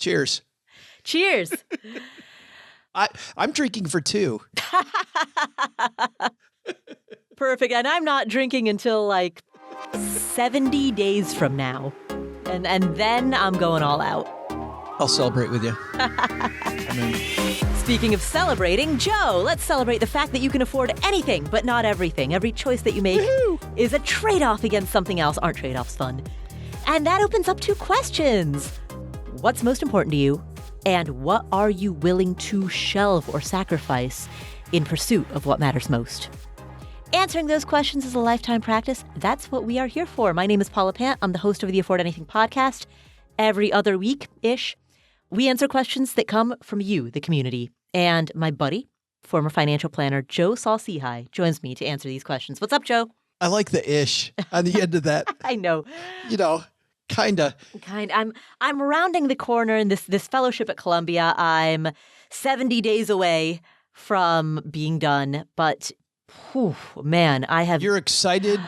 Cheers. Cheers. I'm drinking for two. Perfect. And I'm not drinking until like 70 days from now. And then I'm going all out. I'll celebrate with you. Speaking of celebrating, Joe, let's celebrate the fact that you can afford anything, but not everything. Every choice that you make is a trade-off against something else. Aren't trade-offs fun? And that opens up 2 questions. What's most important to you? And what are you willing to shelve or sacrifice in pursuit of what matters most? Answering those questions is a lifetime practice. That's what we are here for. My name is Paula Pant. I'm the host of the Afford Anything podcast. Every other week-ish, we answer questions that come from you, the community. And my buddy, former financial planner Joe Saul-Sehy, joins me to answer these questions. What's up, Joe? I like the ish on the end of that. I know. You know, kinda. I'm rounding the corner in this fellowship at Columbia. I'm 70 days away from being done, but man, I have... You're excited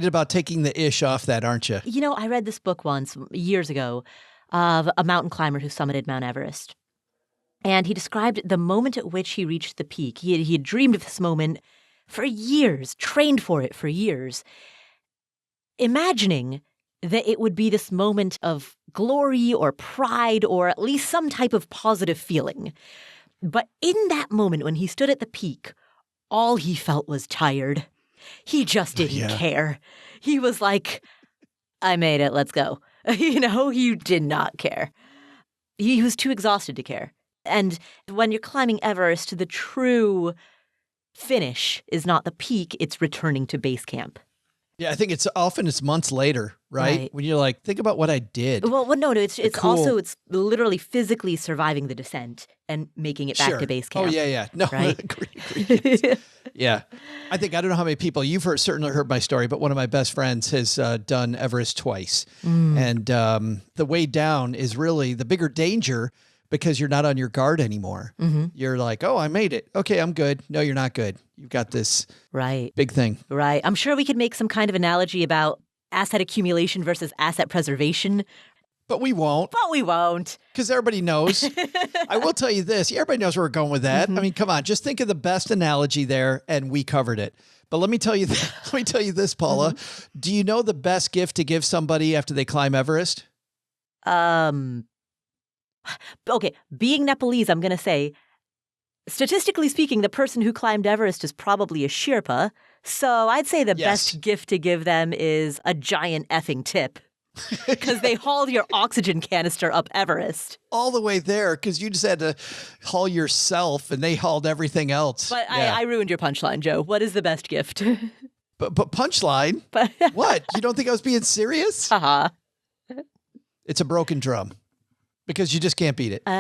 about taking the ish off that, aren't you? You know, I read this book once, years ago, of a mountain climber who summited Mount Everest. And he described the moment at which he reached the peak. He had dreamed of this moment for years, trained for it for years, imagining that it would be this moment of glory or pride or at least some type of positive feeling. But in that moment when he stood at the peak, all he felt was tired. He just didn't care. He was like, I made it, let's go. You know, he did not care. He was too exhausted to care. And when you're climbing Everest, the true finish is not the peak, it's returning to base camp. Yeah, I think it's months later, right? When you're like, think about what I did. Well, no, it's also literally physically surviving the descent and making it back to base camp. Oh, yeah. No, right? agree. Yeah. I don't know how many people, you've certainly heard my story, but one of my best friends has done Everest twice. And the way down is really the bigger danger because you're not on your guard anymore. You're like, oh, I made it. Okay, I'm good. No, you're not good. You've got this big thing. Right. I'm sure we could make some kind of analogy about asset accumulation versus asset preservation. But we won't. Because everybody knows. I will tell you this. Everybody knows where we're going with that. I mean, come on. Just think of the best analogy there, and we covered it. But let me tell you this, Paula. Do you know the best gift to give somebody after they climb Everest? Okay, being Nepalese, I'm going to say, statistically speaking, the person who climbed Everest is probably a Sherpa. So I'd say the best gift to give them is a giant effing tip. Because they hauled your oxygen canister up Everest. All the way there, because you just had to haul yourself, and they hauled everything else. But I ruined your punchline, Joe. What is the best gift? But punchline? What? You don't think I was being serious? It's a broken drum. Because you just can't beat it. Oh.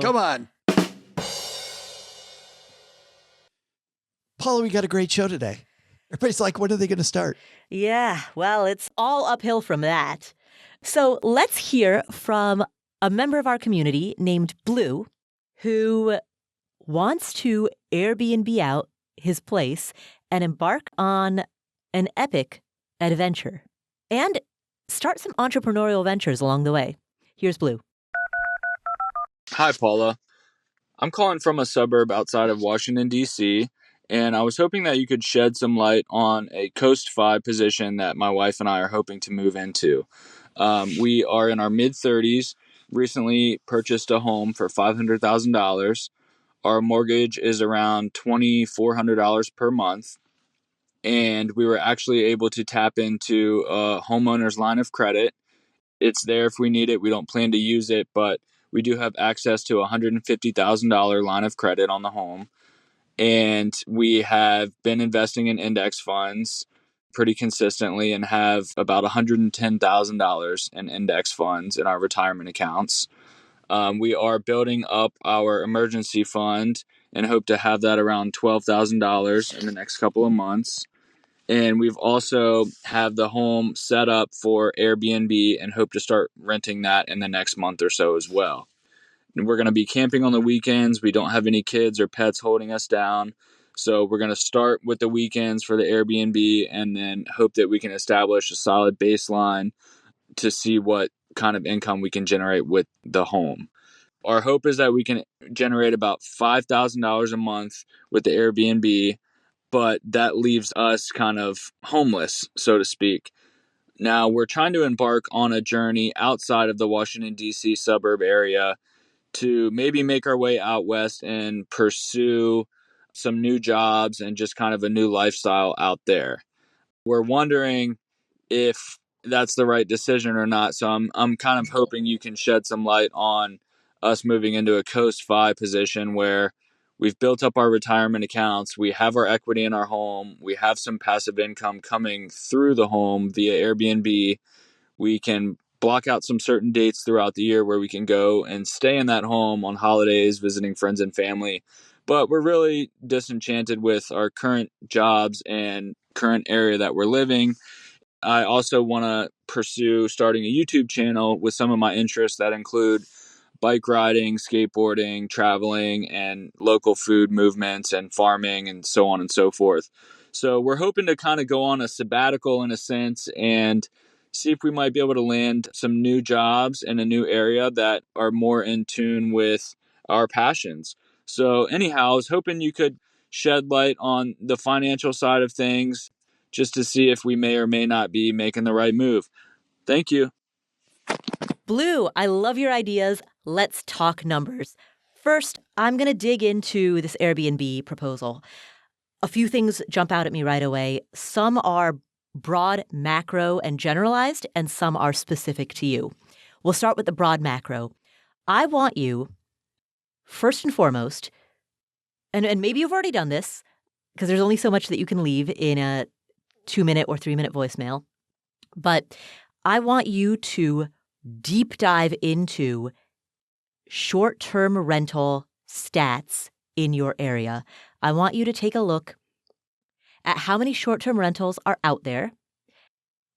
Come on. Paula, we got a great show today. Everybody's like, when are they going to start? Yeah, well, it's all uphill from that. So let's hear from a member of our community named Blue, who wants to Airbnb out his place and embark on an epic adventure. And start some entrepreneurial ventures along the way. Here's Blue. Hi, Paula. I'm calling from a suburb outside of Washington, D.C., and I was hoping that you could shed some light on a Coast 5 position that my wife and I are hoping to move into. We are in our mid-30s, recently purchased a home for $500,000. Our mortgage is around $2,400 per month. And we were actually able to tap into a homeowner's line of credit. It's there if we need it. We don't plan to use it, but we do have access to a $150,000 line of credit on the home. And we have been investing in index funds pretty consistently and have about $110,000 in index funds in our retirement accounts. We are building up our emergency fund and hope to have that around $12,000 in the next couple of months. And we've also have the home set up for Airbnb and hope to start renting that in the next month or so as well. And we're going to be camping on the weekends. We don't have any kids or pets holding us down. So we're going to start with the weekends for the Airbnb and then hope that we can establish a solid baseline to see what kind of income we can generate with the home. Our hope is that we can generate about $5,000 a month with the Airbnb, but that leaves us kind of homeless, so to speak. Now, we're trying to embark on a journey outside of the Washington, D.C. suburb area to maybe make our way out west and pursue some new jobs and just kind of a new lifestyle out there. We're wondering if that's the right decision or not. So I'm kind of hoping you can shed some light on us moving into a Coast 5 position where we've built up our retirement accounts, we have our equity in our home, we have some passive income coming through the home via Airbnb. We can block out some certain dates throughout the year where we can go and stay in that home on holidays, visiting friends and family. But we're really disenchanted with our current jobs and current area that we're living. I also want to pursue starting a YouTube channel with some of my interests that include bike riding, skateboarding, traveling, and local food movements and farming and so on and so forth. So we're hoping to kind of go on a sabbatical in a sense and see if we might be able to land some new jobs in a new area that are more in tune with our passions. So anyhow, I was hoping you could shed light on the financial side of things just to see if we may or may not be making the right move. Thank you. Blue, I love your ideas. Let's talk numbers. First, I'm going to dig into this Airbnb proposal. A few things jump out at me right away. Some are broad, macro, and generalized, and some are specific to you. We'll start with the broad macro. I want you, first and foremost, and maybe you've already done this, because there's only so much that you can leave in a 2-minute or 3-minute voicemail, but I want you to deep dive into short-term rental stats in your area. I want you to take a look at how many short-term rentals are out there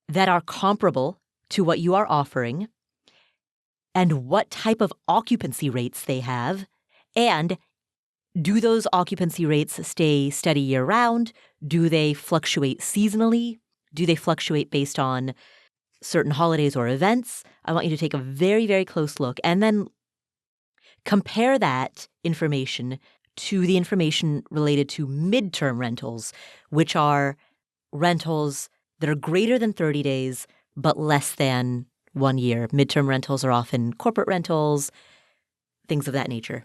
that are comparable to what you are offering and what type of occupancy rates they have, and do those occupancy rates stay steady year-round? Do they fluctuate seasonally? Do they fluctuate based on certain holidays or events? I want you to take a very, very close look and then compare that information to the information related to midterm rentals, which are rentals that are greater than 30 days but less than 1 year. Midterm rentals are often corporate rentals, things of that nature.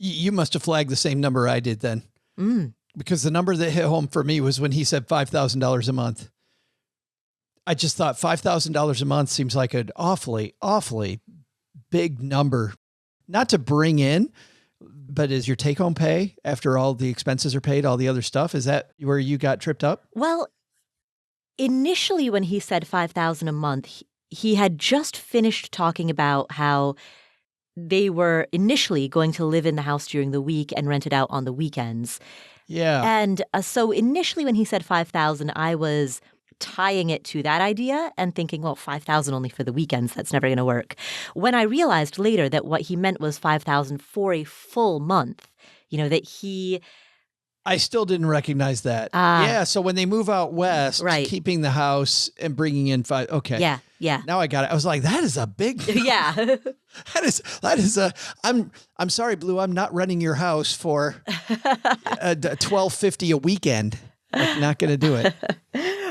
You must have flagged the same number I did then. Because the number that hit home for me was when he said $5,000 a month. I just thought $5,000 a month seems like an awfully, awfully big number, not to bring in, but is your take home pay after all the expenses are paid, all the other stuff? Is that where you got tripped up? Well, initially when he said $5,000 a month, he had just finished talking about how they were initially going to live in the house during the week and rent it out on the weekends. Yeah. And so initially when he said $5,000, I was tying it to that idea and thinking, well, $5,000 only for the weekends, that's never going to work. When I realized later that what he meant was $5,000 for a full month, that he... I still didn't recognize that. Yeah. So when they move out west, right, keeping the house and bringing in $5,000. Okay. Yeah. Now I got it. I was like, that is a big. Yeah. that is a. I'm sorry, Blue. I'm not renting your house for $1,250 a weekend. Like, not going to do it.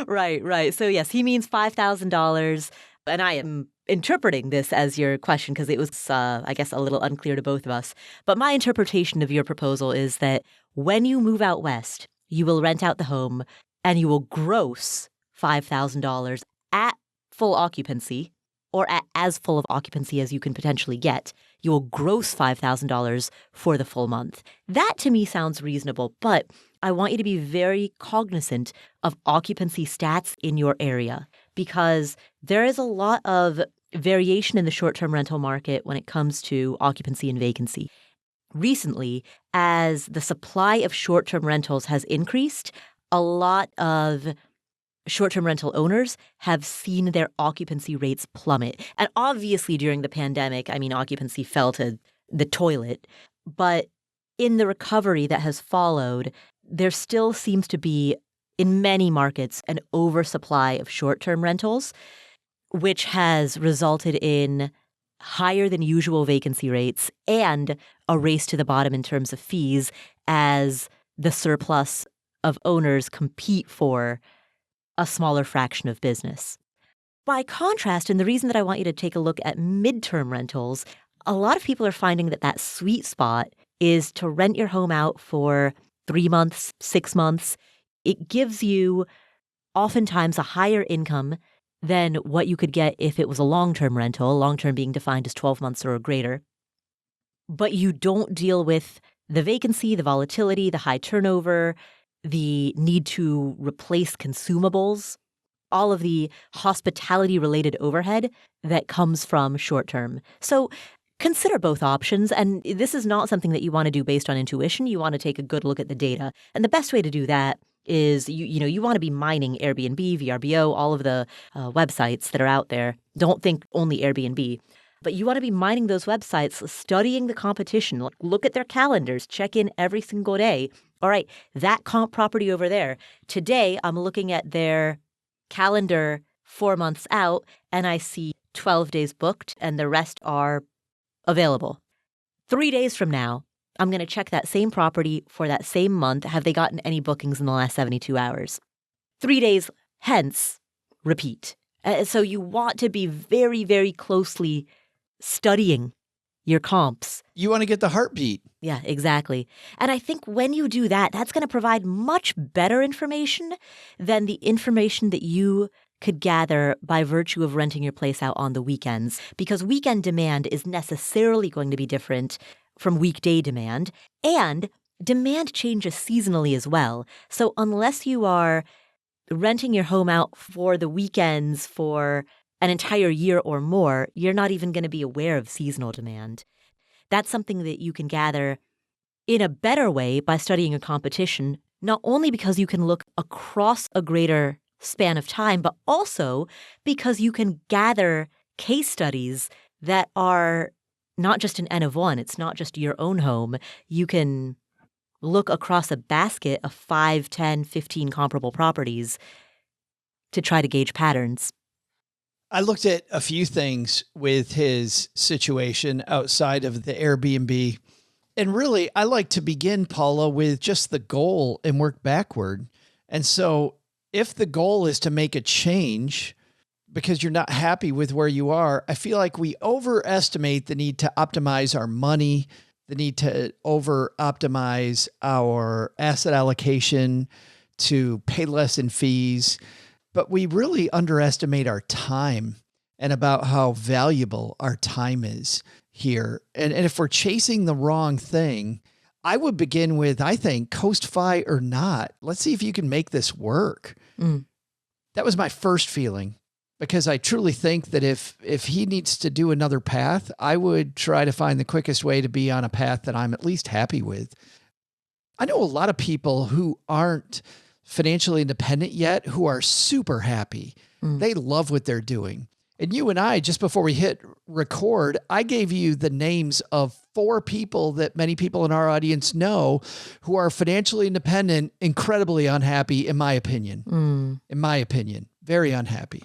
Right. So yes, he means $5,000, and I am interpreting this as your question because it was, I guess, a little unclear to both of us. But my interpretation of your proposal is that when you move out west, you will rent out the home and you will gross $5,000 at full occupancy, or at as full of occupancy as you can potentially get. You will gross $5,000 for the full month. That to me sounds reasonable, but I want you to be very cognizant of occupancy stats in your area because there is a lot of variation in the short-term rental market when it comes to occupancy and vacancy. Recently, as the supply of short-term rentals has increased, a lot of short-term rental owners have seen their occupancy rates plummet. And obviously during the pandemic, occupancy fell to the toilet. But in the recovery that has followed, there still seems to be, in many markets, an oversupply of short-term rentals. which has resulted in higher than usual vacancy rates and a race to the bottom in terms of fees as the surplus of owners compete for a smaller fraction of business. By contrast, and the reason that I want you to take a look at midterm rentals, a lot of people are finding that that sweet spot is to rent your home out for 3 months, 6 months. It gives you oftentimes a higher income than what you could get if it was a long-term rental, long-term being defined as 12 months or greater. But you don't deal with the vacancy, the volatility, the high turnover, the need to replace consumables, all of the hospitality-related overhead that comes from short-term. So consider both options, and this is not something that you want to do based on intuition. You want to take a good look at the data. And the best way to do that is you want to be mining Airbnb, VRBO, all of the websites that are out there. Don't think only Airbnb. But you want to be mining those websites, studying the competition. Look at their calendars. Check in every single day. All right, that comp property over there. Today, I'm looking at their calendar 4 months out, and I see 12 days booked, and the rest are available. 3 days from now, I'm going to check that same property for that same month. Have they gotten any bookings in the last 72 hours? 3 days hence, repeat. So you want to be very, very closely studying your comps. You want to get the heartbeat. Yeah, exactly. And I think when you do that, that's going to provide much better information than the information that you could gather by virtue of renting your place out on the weekends, because weekend demand is necessarily going to be different from weekday demand, and demand changes seasonally as well. So unless you are renting your home out for the weekends for an entire year or more, you're not even going to be aware of seasonal demand. That's something that you can gather in a better way by studying a competition, not only because you can look across a greater span of time, but also because you can gather case studies that are not just an N of one. It's not just your own home. You can look across a basket of 5, 10, 15 comparable properties to try to gauge patterns. I looked at a few things with his situation outside of the Airbnb. And really, I like to begin, Paula, with just the goal and work backward. And so if the goal is to make a change because you're not happy with where you are, I feel like we overestimate the need to optimize our money, the need to over-optimize our asset allocation to pay less in fees. But we really underestimate our time and about how valuable our time is here. And if we're chasing the wrong thing, I would begin with, I think, coast-fi or not. Let's see if you can make this work. That was my first feeling, because I truly think that if he needs to do another path, I would try to find the quickest way to be on a path that I'm at least happy with. I know a lot of people who aren't financially independent yet who are super happy. They love what they're doing. And you and I, just before we hit record, I gave you the names of 4 people that many people in our audience know who are financially independent, incredibly unhappy, in my opinion. In my opinion, very unhappy.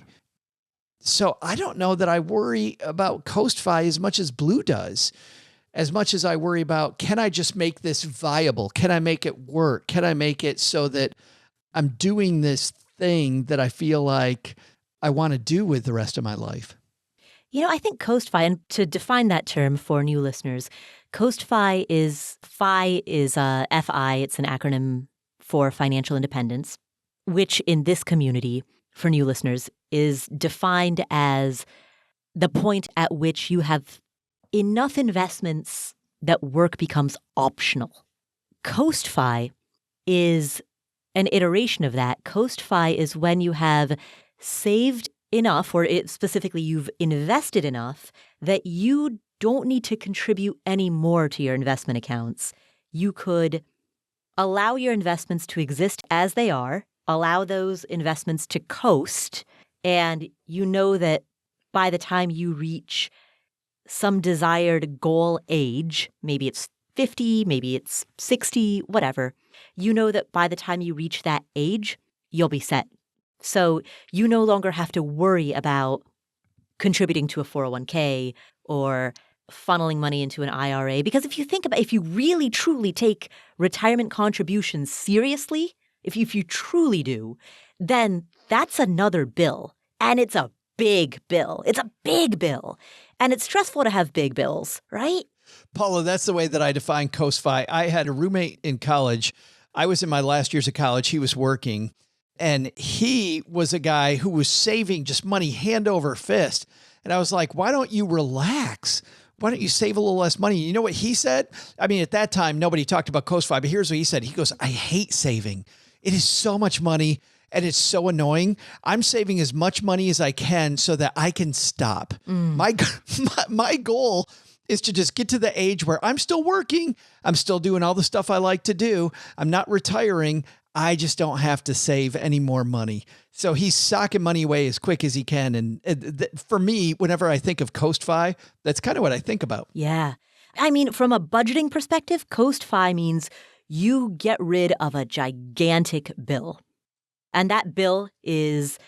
So I don't know that I worry about coast-fi as much as Blue does, as much as I worry about, can I just make this viable? Can I make it work? Can I make it so that I'm doing this thing that I feel like I want to do with the rest of my life? I think coast-fi, and to define that term for new listeners, coast-fi is FI, FI. It's an acronym for financial independence, which in this community, for new listeners, is defined as the point at which you have enough investments that work becomes optional. Coast-fi is an iteration of that. Coast-fi is when you have saved enough, or specifically you've invested enough that you don't need to contribute any more to your investment accounts. You could allow your investments to exist as they are, allow those investments to coast, and you know that by the time you reach some desired goal age, maybe it's 50, maybe it's 60, whatever, you know that by the time you reach that age, you'll be set. So you no longer have to worry about contributing to a 401k or funneling money into an IRA. Because if you really truly take retirement contributions seriously, if you truly do, then that's another bill. And it's a big bill. It's a big bill. And it's stressful to have big bills, right? Paula, that's the way that I define Coast-Fi. I had a roommate in college. I was in my last years of college. He was working, and he was a guy who was saving just money hand over fist. And I was like, why don't you relax? Why don't you save a little less money? You know what he said? I mean, at that time, nobody talked about Coast-Fi, but here's what he said. He goes, I hate saving. It is so much money and it's so annoying. I'm saving as much money as I can so that I can stop. My goal is to just get to the age where I'm still working. I'm still doing all the stuff I like to do. I'm not retiring. I just don't have to save any more money. So he's socking money away as quick as he can. And for me, whenever I think of Coast-Fi, that's kind of what I think about. Yeah. I mean, from a budgeting perspective, Coast-Fi means you get rid of a gigantic bill. And that bill is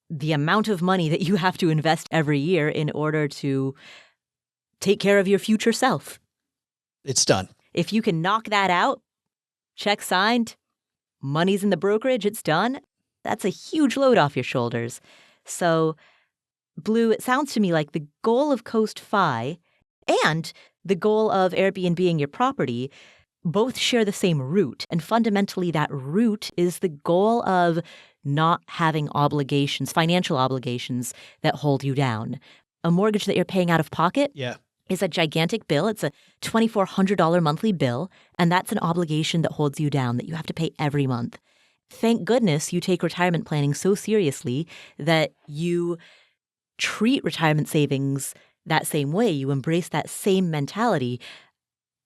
the amount of money that you have to invest every year in order to take care of your future self. It's done. If you can knock that out, check signed, money's in the brokerage, it's done. That's a huge load off your shoulders. So, Blue, it sounds to me like the goal of Coast-Fi and the goal of Airbnb-ing your property both share the same root. And fundamentally, that root is the goal of not having obligations, financial obligations that hold you down. A mortgage that you're paying out of pocket is a gigantic bill. It's a $2,400 monthly bill, and that's an obligation that holds you down that you have to pay every month. Thank goodness you take retirement planning so seriously that you treat retirement savings that same way. You embrace that same mentality.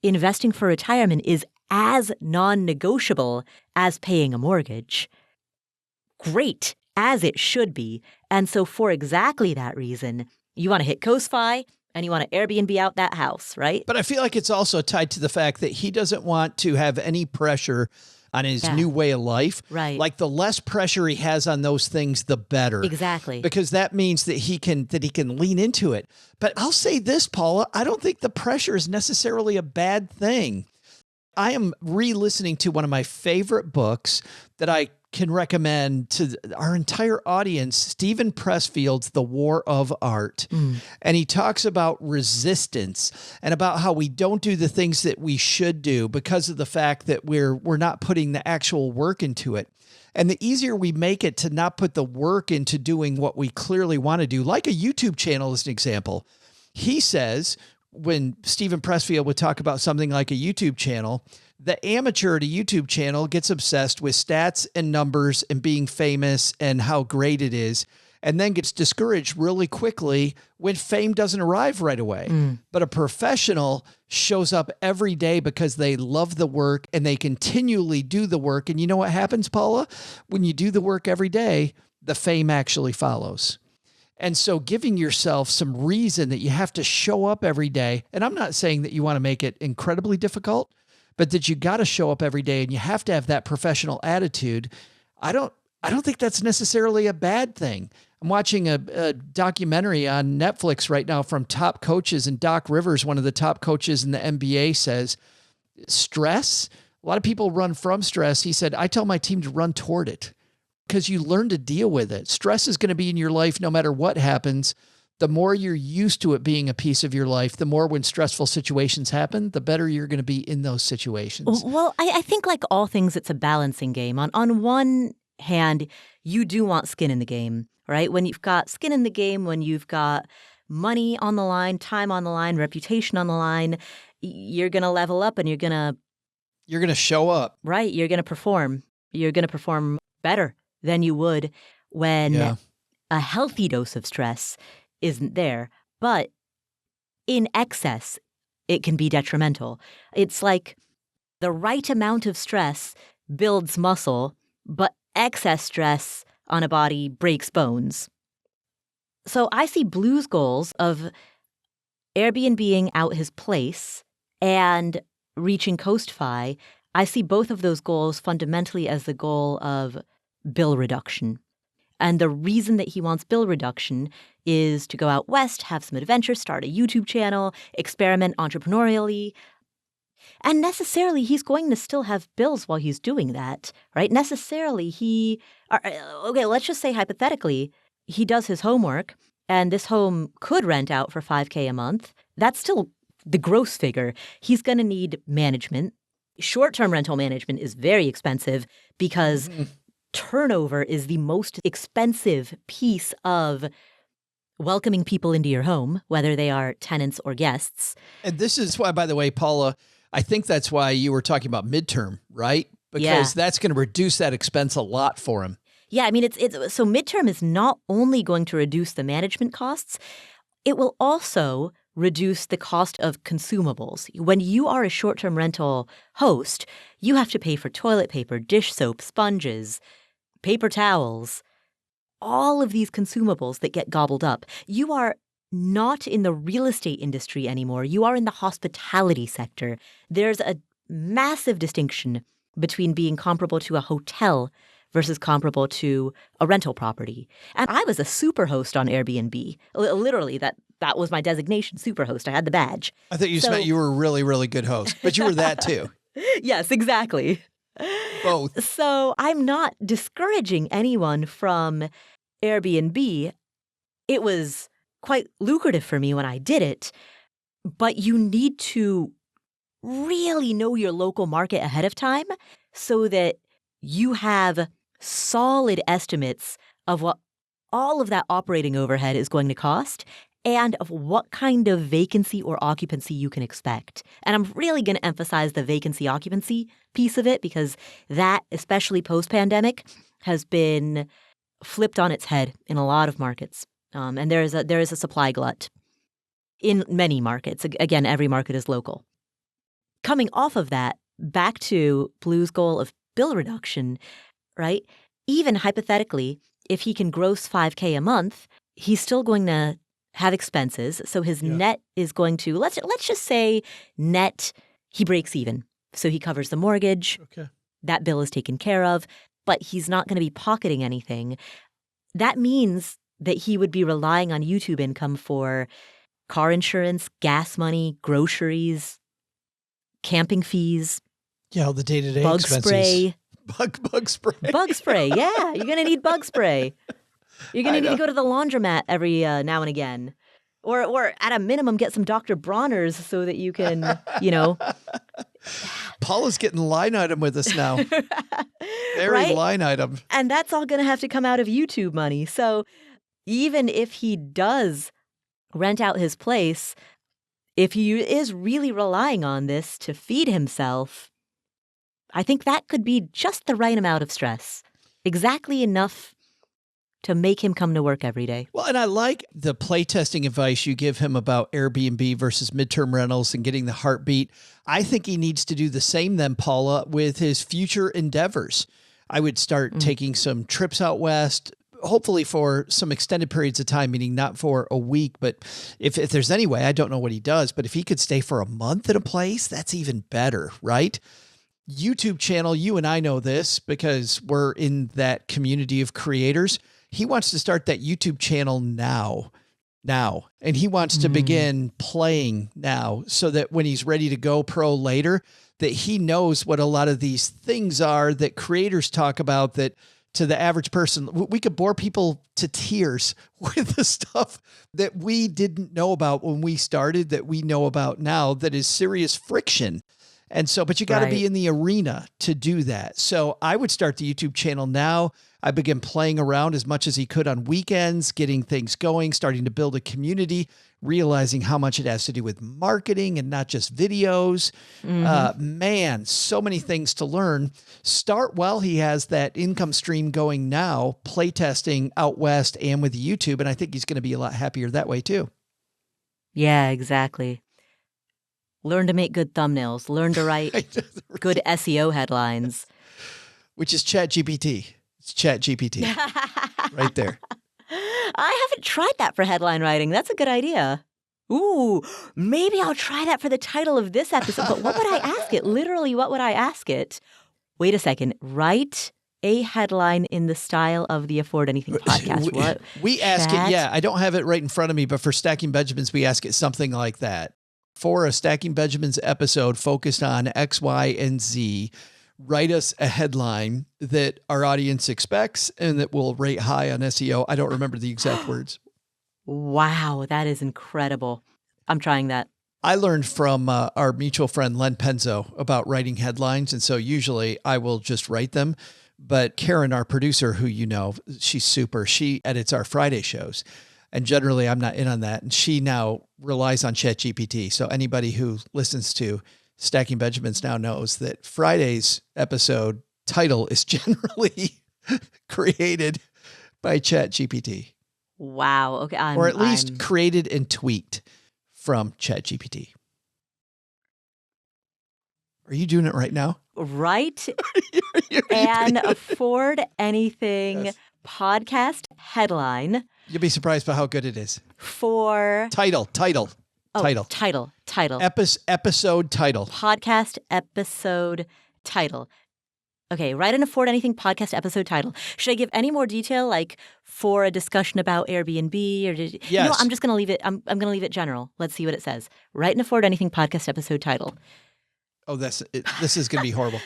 Investing for retirement is as non-negotiable as paying a mortgage. Great, as it should be. And so for exactly that reason, you want to hit Coast-Fi and you want to Airbnb out that house, right? But I feel like it's also tied to the fact that he doesn't want to have any pressure on his new way of life. Right. Like the less pressure he has on those things, the better. Exactly. Because that means that he can lean into it. But I'll say this, Paula, I don't think the pressure is necessarily a bad thing. I am re-listening to one of my favorite books that I can recommend to our entire audience, Stephen Pressfield's The War of Art. And he talks about resistance and about how we don't do the things that we should do because of the fact that we're not putting the actual work into it. And the easier we make it to not put the work into doing what we clearly want to do, like a YouTube channel as an example. He says, when Stephen Pressfield would talk about something like a YouTube channel, the amateur at a YouTube channel gets obsessed with stats and numbers and being famous and how great it is, and then gets discouraged really quickly when fame doesn't arrive right away. But a professional shows up every day because they love the work and they continually do the work. And you know what happens, Paula? When you do the work every day, the fame actually follows. And so giving yourself some reason that you have to show up every day, and I'm not saying that you want to make it incredibly difficult, but that you got to show up every day and you have to have that professional attitude. I don't think that's necessarily a bad thing. I'm watching a documentary on Netflix right now from top coaches, and Doc Rivers, one of the top coaches in the NBA, says stress, a lot of people run from stress. He said, I tell my team to run toward it because you learn to deal with it. Stress is going to be in your life no matter what happens. The more you're used to it being a piece of your life, the more when stressful situations happen, the better you're going to be in those situations. Well, I think like all things, it's a balancing game. On one hand, you do want skin in the game, right? When you've got skin in the game, when you've got money on the line, time on the line, reputation on the line, you're going to level up and you're going to show up. Right. You're going to perform. You're going to perform better than you would when a healthy dose of stress isn't there. But in excess, it can be detrimental. It's like the right amount of stress builds muscle, but excess stress on a body breaks bones. So I see Blue's goals of Airbnb-ing out his place and reaching Coast-Fi. I see both of those goals fundamentally as the goal of bill reduction. And the reason that he wants bill reduction is to go out west, have some adventure, start a YouTube channel, experiment entrepreneurially. And necessarily, he's going to still have bills while he's doing that, right? Necessarily, okay, let's just say hypothetically, he does his homework and this home could rent out for $5,000 a month. That's still the gross figure. He's going to need management. Short-term rental management is very expensive because turnover is the most expensive piece of welcoming people into your home, whether they are tenants or guests. And this is why, by the way, Paula, I think that's why you were talking about midterm, right? Because that's going to reduce that expense a lot for him. Yeah, I mean, so midterm is not only going to reduce the management costs, it will also reduce the cost of consumables. When you are a short-term rental host, you have to pay for toilet paper, dish soap, sponges, paper towels, all of these consumables that get gobbled up. You are not in the real estate industry anymore. You are in the hospitality sector. There's a massive distinction between being comparable to a hotel versus comparable to a rental property. And I was a super host on Airbnb. Literally, that was my designation, super host. I had the badge. I thought you meant you were a really, really good host, but you were that too. Yes, exactly. Both. So I'm not discouraging anyone from Airbnb. It was quite lucrative for me when I did it, but you need to really know your local market ahead of time so that you have solid estimates of what all of that operating overhead is going to cost and of what kind of vacancy or occupancy you can expect. And I'm really going to emphasize the vacancy occupancy piece of it because that, especially post-pandemic, has been flipped on its head in a lot of markets. And there is a supply glut in many markets. Again, every market is local. Coming off of that, back to Blue's goal of bill reduction, right? Even hypothetically, if he can gross $5,000 a month, he's still going to have expenses. So his net is going to, let's just say net, he breaks even. So he covers the mortgage. Okay. That bill is taken care of, but he's not going to be pocketing anything. That means that he would be relying on YouTube income for car insurance, gas money, groceries, camping fees. Yeah, all the day-to-day bug expenses. Spray. Bug spray. Bug spray, yeah. You're going to need bug spray. You're going to need to go to the laundromat every now and again. Or at a minimum, get some Dr. Bronner's so that you can, Paula's getting line item with us now. Very right? line item. And that's all going to have to come out of YouTube money. So even if he does rent out his place, if he is really relying on this to feed himself, I think that could be just the right amount of stress. Exactly enough to make him come to work every day. Well, and I like the playtesting advice you give him about Airbnb versus midterm rentals and getting the heartbeat. I think he needs to do the same then, Paula, with his future endeavors. I would start taking some trips out west, hopefully for some extended periods of time, meaning not for a week. But if there's any way, I don't know what he does, but if he could stay for a month at a place, that's even better, right? YouTube channel, you and I know this because we're in that community of creators. He wants to start that YouTube channel now. And he wants to begin playing now so that when he's ready to go pro later, that he knows what a lot of these things are that creators talk about that to the average person, we could bore people to tears with the stuff that we didn't know about when we started that we know about now that is serious friction. And so, but you got to be in the arena to do that. So I would start the YouTube channel now. I began playing around as much as he could on weekends, getting things going, starting to build a community, realizing how much it has to do with marketing and not just videos. Man, so many things to learn. Start while he has that income stream going now, playtesting out west and with YouTube. And I think he's going to be a lot happier that way too. Yeah, exactly. Learn to make good thumbnails. Learn to write good SEO headlines. Which is ChatGPT. It's ChatGPT right there. I haven't tried that for headline writing. That's a good idea. Ooh, maybe I'll try that for the title of this episode. But what would I ask it? Literally, what would I ask it? Wait a second. Write a headline in the style of the Afford Anything podcast. What? We ask Chat? it, yeah, I don't have it right in front of me, but for Stacking Benjamins, we ask it something like that. For a Stacking Benjamins episode focused on X, Y, and Z, write us a headline that our audience expects and that will rate high on SEO. I don't remember the exact words. Wow, that is incredible. I'm trying that. I learned from our mutual friend Len Penzo about writing headlines. And so usually I will just write them. But Karen, our producer, who you know, she's super. She edits our Friday shows. And generally I'm not in on that. And she now relies on ChatGPT. So anybody who listens to Stacking Benjamins now knows that Friday's episode title is generally created by ChatGPT. Wow. Okay. Or at least created and tweaked from ChatGPT. Are you doing it right now? Right. You're And Afford Anything Yes. podcast headline You'll be surprised by how good it is. for Title. title. Episode title. Podcast episode title. Okay, write an Afford Anything podcast episode title. Should I give any more detail, like for a discussion about Airbnb, or you know, I'm just going to leave it. I'm going to leave it general. Let's see what it says. Write an Afford Anything podcast episode title. Oh, this is going to be horrible.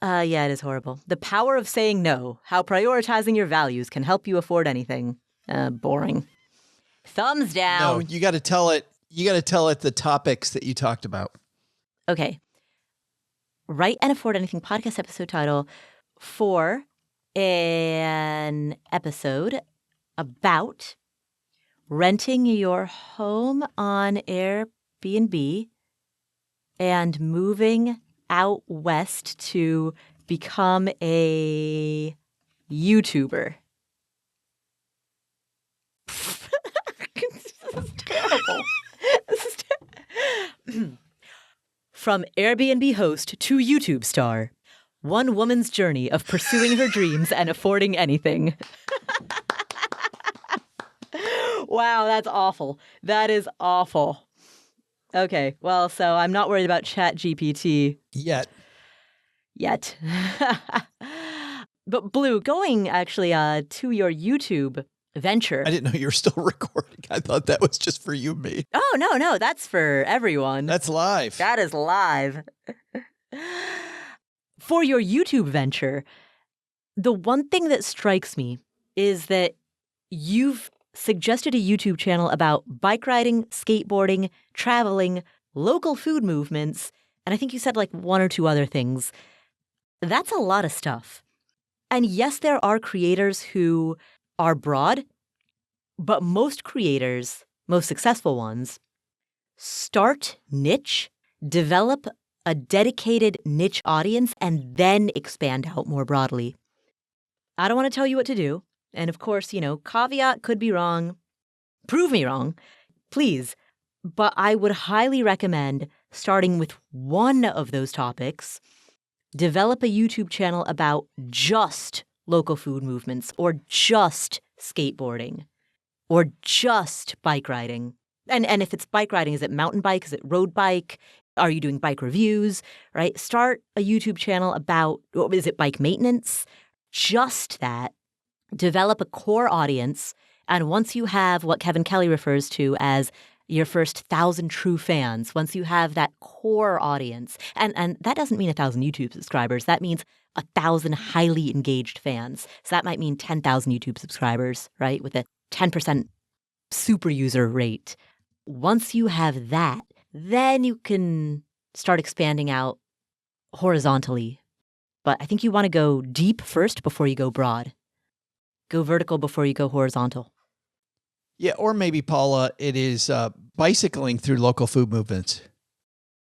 Yeah, it is horrible. The power of saying no. How prioritizing your values can help you afford anything. Boring. Thumbs No, down. you got to tell it. You got to tell it the topics that you talked about. Okay. Write an Afford Anything podcast episode title for an episode about renting your home on Airbnb and moving out west to become a YouTuber. This is terrible. From Airbnb host to YouTube star. One woman's journey of pursuing her dreams and affording anything. Wow, that's awful. That is awful. Okay, well, so I'm not worried about ChatGPT Yet. But Blue, going actually to your YouTube venture. I didn't know you were still recording. I thought that was just for you and me. Oh, no, that's for everyone. That's live. That is live. For your YouTube venture, the one thing that strikes me is that you've suggested a YouTube channel about bike riding, skateboarding, traveling, local food movements, and I think you said like one or two other things. That's a lot of stuff. And yes, there are creators who are broad, but most creators, most successful ones, start niche, develop a dedicated niche audience, and then expand out more broadly. I don't want to tell you what to do. And of course, you know, caveat, could be wrong. Prove me wrong, please. But I would highly recommend starting with one of those topics. Develop a YouTube channel about just local food movements or just skateboarding or just bike riding. And if it's bike riding, is it mountain bike? Is it road bike? Are you doing bike reviews, right? Start a YouTube channel about, is it bike maintenance? Just that. Develop a core audience. And once you have what Kevin Kelly refers to as your first 1,000 true fans, once you have that core audience, and that doesn't mean 1,000 YouTube subscribers, that means 1,000 highly engaged fans. So that might mean 10,000 YouTube subscribers, right? With a 10% super user rate. Once you have that, then you can start expanding out horizontally. But I think you want to go deep first before you go broad. Go vertical before you go horizontal. Yeah, or maybe, Paula, it is bicycling through local food movements.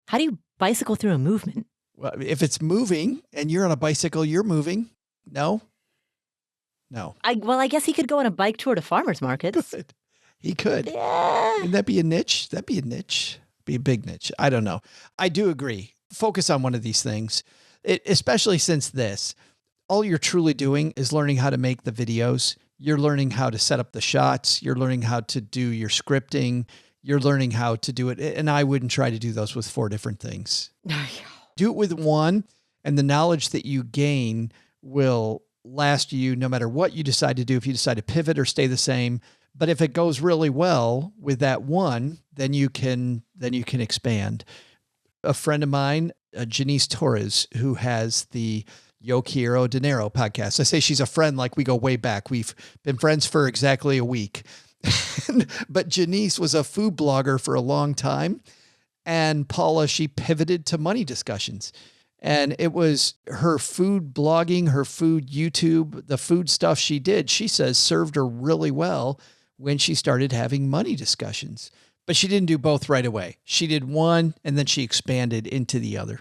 How do you bicycle through a movement? Well, if it's moving and you're on a bicycle, you're moving. No? No. I guess he could go on a bike tour to farmers markets. He could. Yeah. Wouldn't that be a niche? That'd be a niche. Be a big niche. I don't know. I do agree. Focus on one of these things, especially since all you're truly doing is learning how to make the videos. You're learning how to set up the shots. You're learning how to do your scripting. You're learning how to do it. And I wouldn't try to do those with 4 different things. Do it with one, and the knowledge that you gain will last you no matter what you decide to do, if you decide to pivot or stay the same. But if it goes really well with that one, then you can expand. A friend of mine, Janice Torres, who has the Yo Quiero Dinero podcast. I say she's a friend like we go way back. We've been friends for exactly a week. But Janice was a food blogger for a long time. And Paula, she pivoted to money discussions. And it was her food blogging, her food YouTube, the food stuff she did, she says served her really well when she started having money discussions. But she didn't do both right away. She did one and then she expanded into the other.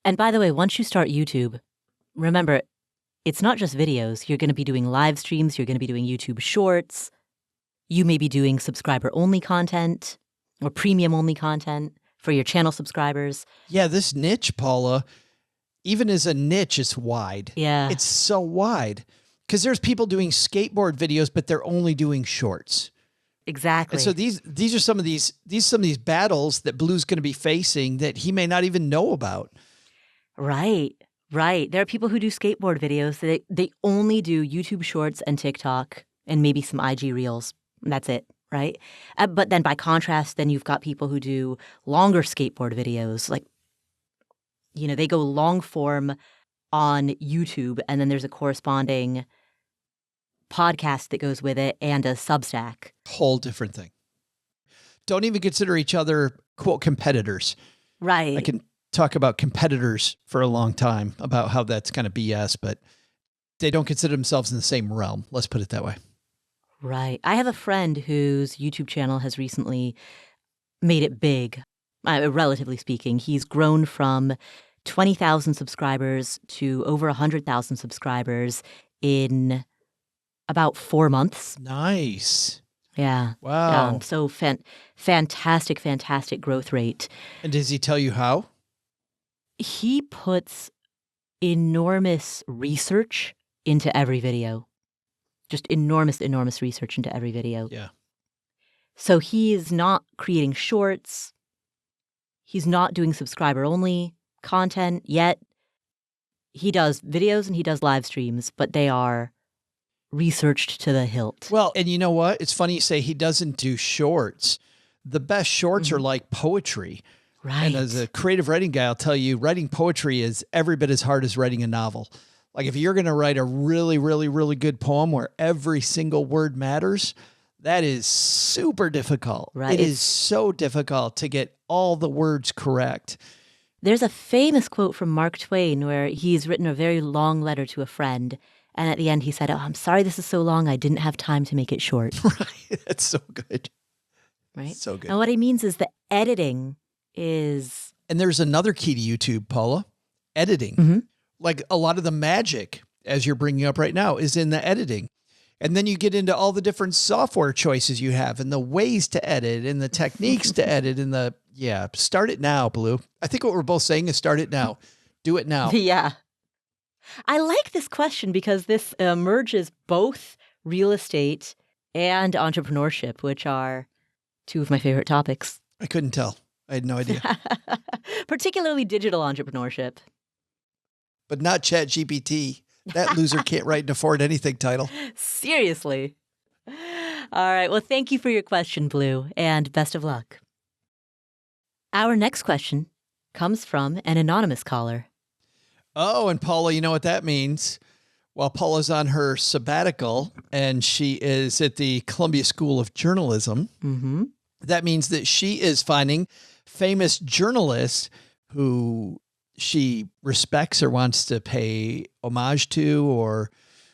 And by the way, once you start YouTube, remember, it's not just videos. You're going to be doing live streams. You're going to be doing YouTube shorts. You may be doing subscriber-only content or premium-only content for your channel subscribers. Yeah, this niche, Paula, even as a niche, it's wide. Yeah. It's so wide. Because there's people doing skateboard videos, but they're only doing shorts. Exactly. And so these are some of these battles that Blue's going to be facing that he may not even know about. Right. There are people who do skateboard videos that they only do YouTube shorts and TikTok and maybe some IG reels. That's it. Right. But then by contrast, then you've got people who do longer skateboard videos, like, they go long form on YouTube and then there's a corresponding podcast that goes with it and a Substack. Whole different thing. Don't even consider each other, quote, competitors. Right. I can talk about competitors for a long time about how that's kind of BS, but they don't consider themselves in the same realm. Let's put it that way. Right. I have a friend whose YouTube channel has recently made it big, relatively speaking. He's grown from 20,000 subscribers to over 100,000 subscribers in about 4 months. Nice. Yeah. Wow. So fantastic growth rate. And does he tell you how? He puts enormous research into every video. Just enormous research into every video. Yeah. So he is not creating shorts. He's not doing subscriber-only content yet. He does videos and he does live streams, but they are researched to the hilt. Well, and you know what? It's funny you say he doesn't do shorts. The best shorts are like poetry. Right. And as a creative writing guy, I'll tell you, writing poetry is every bit as hard as writing a novel. Like if you're going to write a really, really, really good poem where every single word matters, that is super difficult. Right. It is so difficult to get all the words correct. There's a famous quote from Mark Twain where he's written a very long letter to a friend. And at the end he said, "Oh, I'm sorry this is so long. I didn't have time to make it short." Right. That's so good. Right. So good. And what he means is the editing is... And there's another key to YouTube, Paula, editing. Mm-hmm. Like a lot of the magic, as you're bringing up right now, is in the editing. And then you get into all the different software choices you have and the ways to edit and the techniques to edit and start it now, Blue. I think what we're both saying is start it now. Do it now. Yeah. I like this question because this merges both real estate and entrepreneurship, which are two of my favorite topics. I couldn't tell. I had no idea. Particularly digital entrepreneurship. But not ChatGPT. That loser can't write and afford anything title. Seriously. All right. Well, thank you for your question, Blue, and best of luck. Our next question comes from an anonymous caller. Oh, and Paula, you know what that means? While Paula's on her sabbatical and she is at the Columbia School of Journalism, that means that she is finding famous journalists who she respects or wants to pay homage to or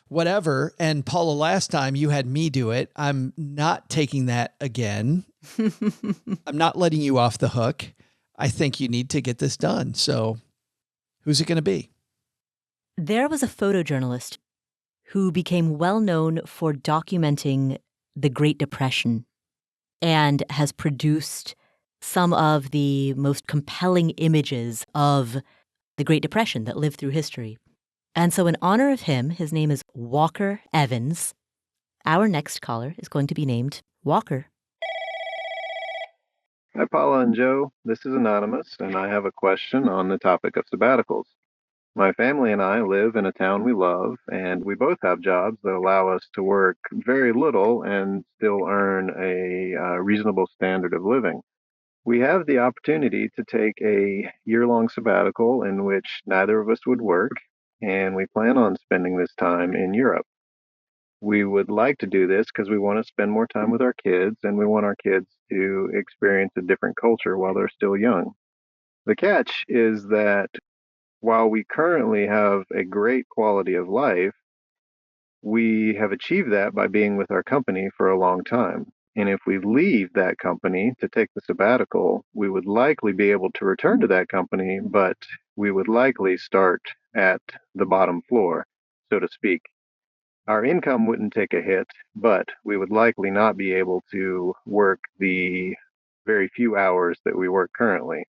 whatever. And Paula, last time you had me do it. I'm not taking that again. I'm not letting you off the hook. I think you need to get this done. So who's it going to be? There was a photojournalist who became well known for documenting the Great Depression and has produced some of the most compelling images of the Great Depression that lived through history. And so in honor of him, his name is Walker Evans. Our next caller is going to be named Walker. Hi, Paula and Joe. This is Anonymous, and I have a question on the topic of sabbaticals. My family and I live in a town we love, and we both have jobs that allow us to work very little and still earn a reasonable standard of living. We have the opportunity to take a year-long sabbatical in which neither of us would work, and we plan on spending this time in Europe. We would like to do this because we want to spend more time with our kids, and we want our kids to experience a different culture while they're still young. The catch is that while we currently have a great quality of life, we have achieved that by being with our company for a long time. And if we leave that company to take the sabbatical, we would likely be able to return to that company, but we would likely start at the bottom floor, so to speak. Our income wouldn't take a hit, but we would likely not be able to work the very few hours that we work currently.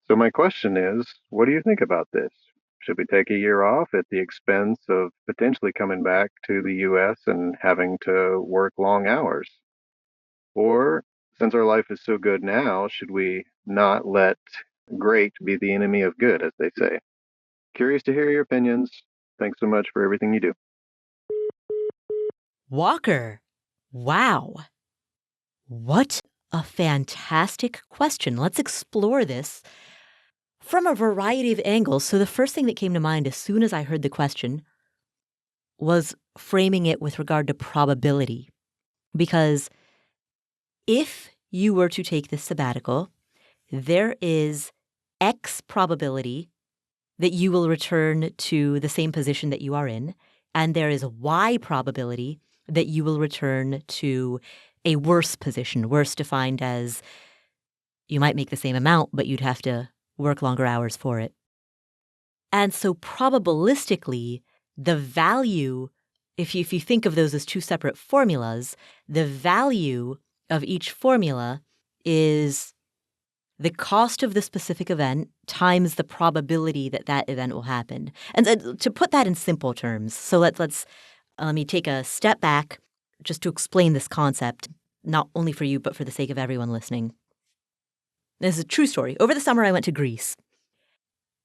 So my question is, what do you think about this? Should we take a year off at the expense of potentially coming back to the US and having to work long hours? Or, since our life is so good now, should we not let great be the enemy of good, as they say? Curious to hear your opinions. Thanks so much for everything you do. Walker, wow. What a fantastic question. Let's explore this from a variety of angles. So the first thing that came to mind as soon as I heard the question was framing it with regard to probability. Because if you were to take this sabbatical, there is X probability that you will return to the same position that you are in, and there is Y probability that you will return to a worse position, worse defined as you might make the same amount, but you'd have to work longer hours for it. And so probabilistically, the value, if you think of those as two separate formulas, the value of each formula is the cost of the specific event times the probability that that event will happen. And to put that in simple terms, so let me take a step back just to explain this concept, not only for you, but for the sake of everyone listening. This is a true story. Over the summer, I went to Greece.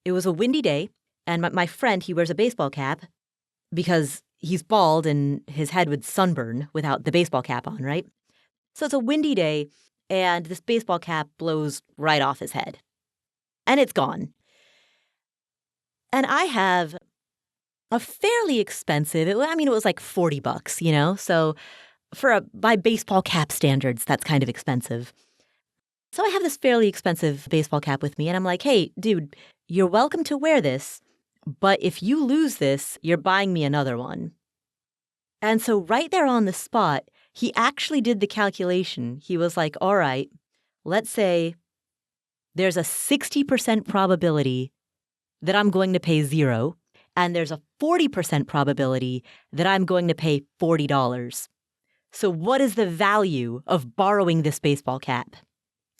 It was a windy day, and my friend, he wears a baseball cap because he's bald and his head would sunburn without the baseball cap on, right? So it's a windy day, and this baseball cap blows right off his head. And it's gone. And I have a fairly expensive, it was like $40, So by baseball cap standards, that's kind of expensive. So I have this fairly expensive baseball cap with me, and I'm like, hey, dude, you're welcome to wear this, but if you lose this, you're buying me another one. And so right there on the spot, he actually did the calculation. He was like, all right, let's say there's a 60% probability that I'm going to pay $0, and there's a 40% probability that I'm going to pay $40. So what is the value of borrowing this baseball cap?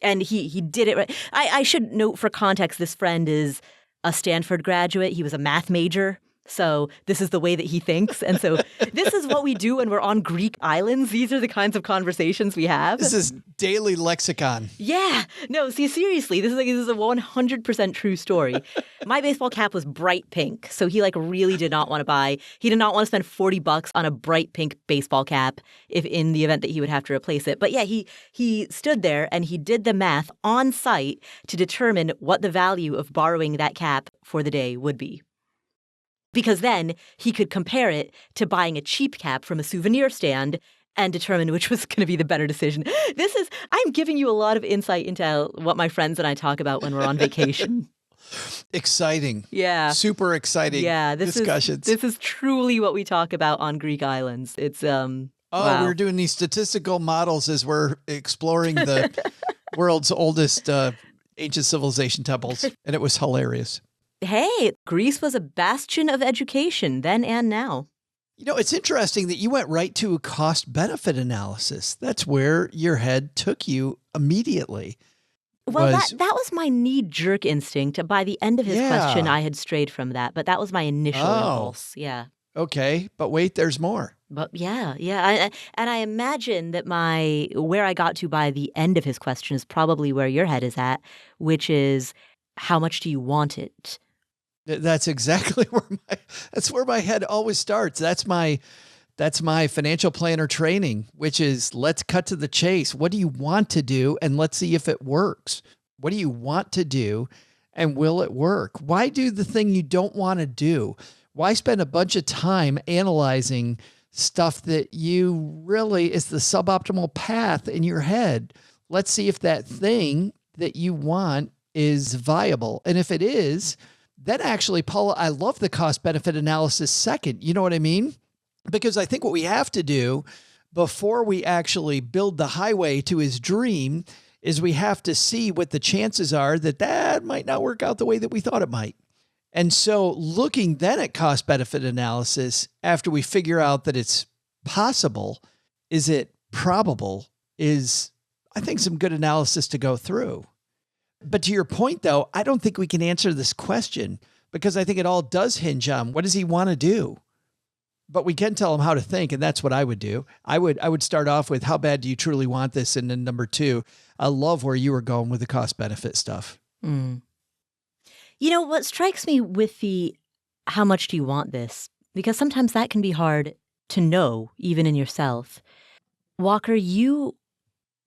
And he did it right. I should note for context, this friend is a Stanford graduate. He was a math major. So this is the way that he thinks. And so this is what we do when we're on Greek islands. These are the kinds of conversations we have. This is daily lexicon. Yeah. No, see, seriously, this is a 100% true story. My baseball cap was bright pink. So he really did not want to buy. He did not want to spend $40 on a bright pink baseball cap if in the event that he would have to replace it. But yeah, he stood there and he did the math on site to determine what the value of borrowing that cap for the day would be. Because then he could compare it to buying a cheap cap from a souvenir stand and determine which was going to be the better decision. I'm giving you a lot of insight into what my friends and I talk about when we're on vacation. Exciting. Yeah. Super exciting discussions. This is truly what we talk about on Greek islands. It's, wow. We're doing these statistical models as we're exploring the world's oldest ancient civilization temples, and it was hilarious. Hey, Greece was a bastion of education then and now. It's interesting that you went right to a cost-benefit analysis. That's where your head took you immediately. Well, that was my knee-jerk instinct. By the end of his question, I had strayed from that, but that was my initial impulse. Yeah. Okay, but wait, there's more. But yeah. And I imagine that where I got to by the end of his question is probably where your head is at, which is, how much do you want it? That's exactly that's where my head always starts. That's my financial planner training, which is let's cut to the chase. What do you want to do? And let's see if it works. What do you want to do? And will it work? Why do the thing you don't want to do? Why spend a bunch of time analyzing stuff that you really is the suboptimal path in your head? Let's see if that thing that you want is viable. And if it is, then actually, Paula, I love the cost benefit analysis second. You know what I mean? Because I think what we have to do before we actually build the highway to his dream is we have to see what the chances are that might not work out the way that we thought it might. And so looking then at cost benefit analysis after we figure out that it's possible, is it probable, is I think some good analysis to go through. But to your point though, I don't think we can answer this question because I think it all does hinge on what does he want to do? But we can tell him how to think, and that's what I would do. I would start off with how bad do you truly want this? And then number two, I love where you were going with the cost benefit stuff. Mm. You know, what strikes me with the how much do you want this? Because sometimes that can be hard to know, even in yourself. Walker, you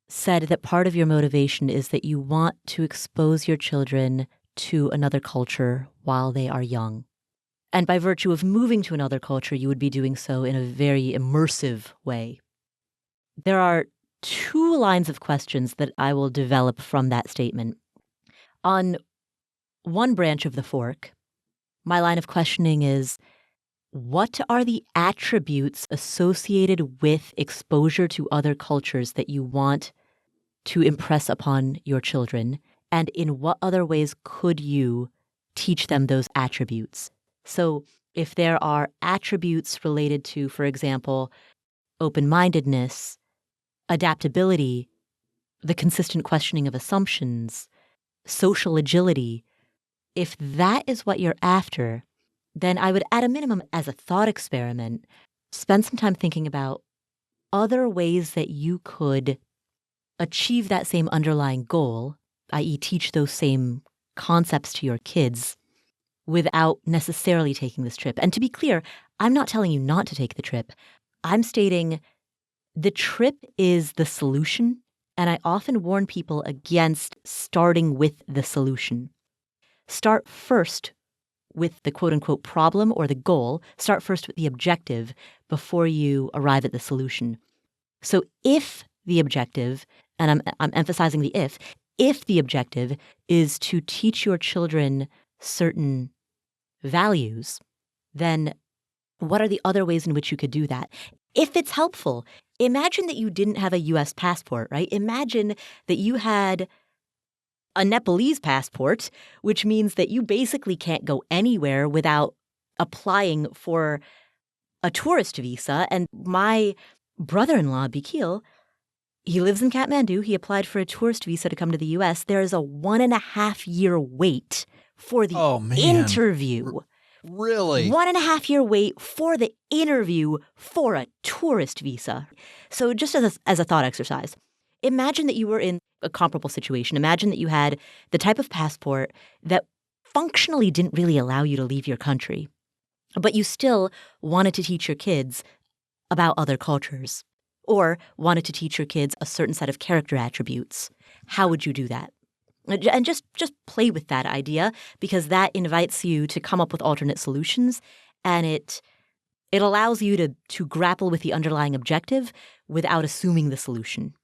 said that part of your motivation is that you want to expose your children to another culture while they are young. And by virtue of moving to another culture, you would be doing so in a very immersive way. There are two lines of questions that I will develop from that statement. On one branch of the fork, my line of questioning is, what are the attributes associated with exposure to other cultures that you want to impress upon your children? And in what other ways could you teach them those attributes? So if there are attributes related to, for example, open-mindedness, adaptability, the consistent questioning of assumptions, social agility, if that is what you're after, then I would, at a minimum, as a thought experiment, spend some time thinking about other ways that you could achieve that same underlying goal, i.e. teach those same concepts to your kids, without necessarily taking this trip. And to be clear, I'm not telling you not to take the trip. I'm stating the trip is the solution, and I often warn people against starting with the solution. Start first with the quote-unquote problem or the goal. Start first with the objective before you arrive at the solution. So if the objective, and I'm emphasizing the if the objective is to teach your children certain values, then what are the other ways in which you could do that? If it's helpful, imagine that you didn't have a U.S. passport, right? Imagine that you had a Nepalese passport, which means that you basically can't go anywhere without applying for a tourist visa. And my brother-in-law, Bikil, he lives in Kathmandu. He applied for a tourist visa to come to the U.S. There is a 1.5-year wait for the interview. Really? 1.5-year wait for the interview for a tourist visa. So just as a thought exercise, imagine that you were in a comparable situation. Imagine that you had the type of passport that functionally didn't really allow you to leave your country, but you still wanted to teach your kids about other cultures or wanted to teach your kids a certain set of character attributes. How would you do that? And just play with that idea, because that invites you to come up with alternate solutions, and it allows you to grapple with the underlying objective without assuming the solution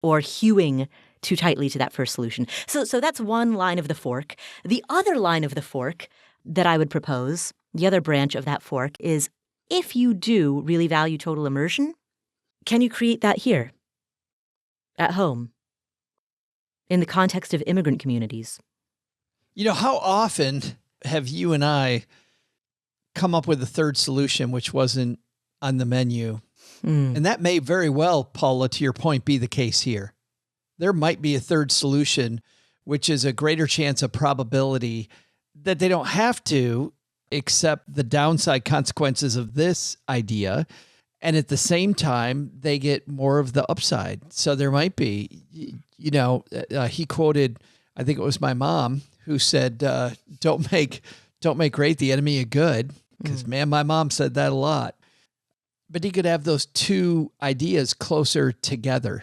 or hewing too tightly to that first solution. So that's one line of the fork. The other line of the fork that I would propose, the other branch of that fork, is if you do really value total immersion, can you create that here at home? In the context of immigrant communities. You know, how often have you and I come up with a third solution which wasn't on the menu? And that may very well, Paula, to your point, be the case here. There might be a third solution, which is a greater chance of probability that they don't have to accept the downside consequences of this idea. And at the same time, they get more of the upside. So there might be, he quoted, I think it was my mom, who said, don't make don't make great the enemy of good. Because, man, my mom said that a lot. But he could have those two ideas closer together.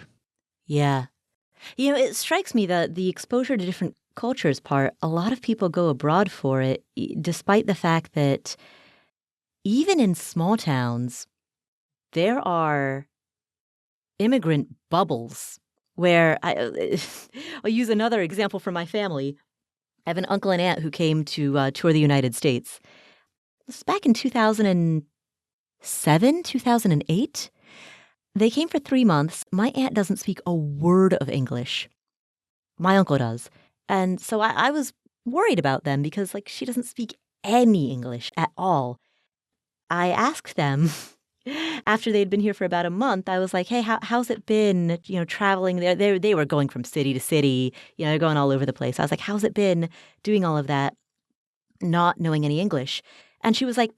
Yeah. It strikes me that the exposure to different cultures part, a lot of people go abroad for it, despite the fact that even in small towns, there are immigrant bubbles where I'll use another example from my family. I have an uncle and aunt who came to tour the United States. This was back in 2007, 2008. They came for 3 months. My aunt doesn't speak a word of English. My uncle does. And so I was worried about them because, she doesn't speak any English at all. I asked them after they'd been here for about a month. I was like, hey, how's it been, traveling there? They were going from city to city, they're going all over the place. I was like, how's it been doing all of that, not knowing any English? And she was like,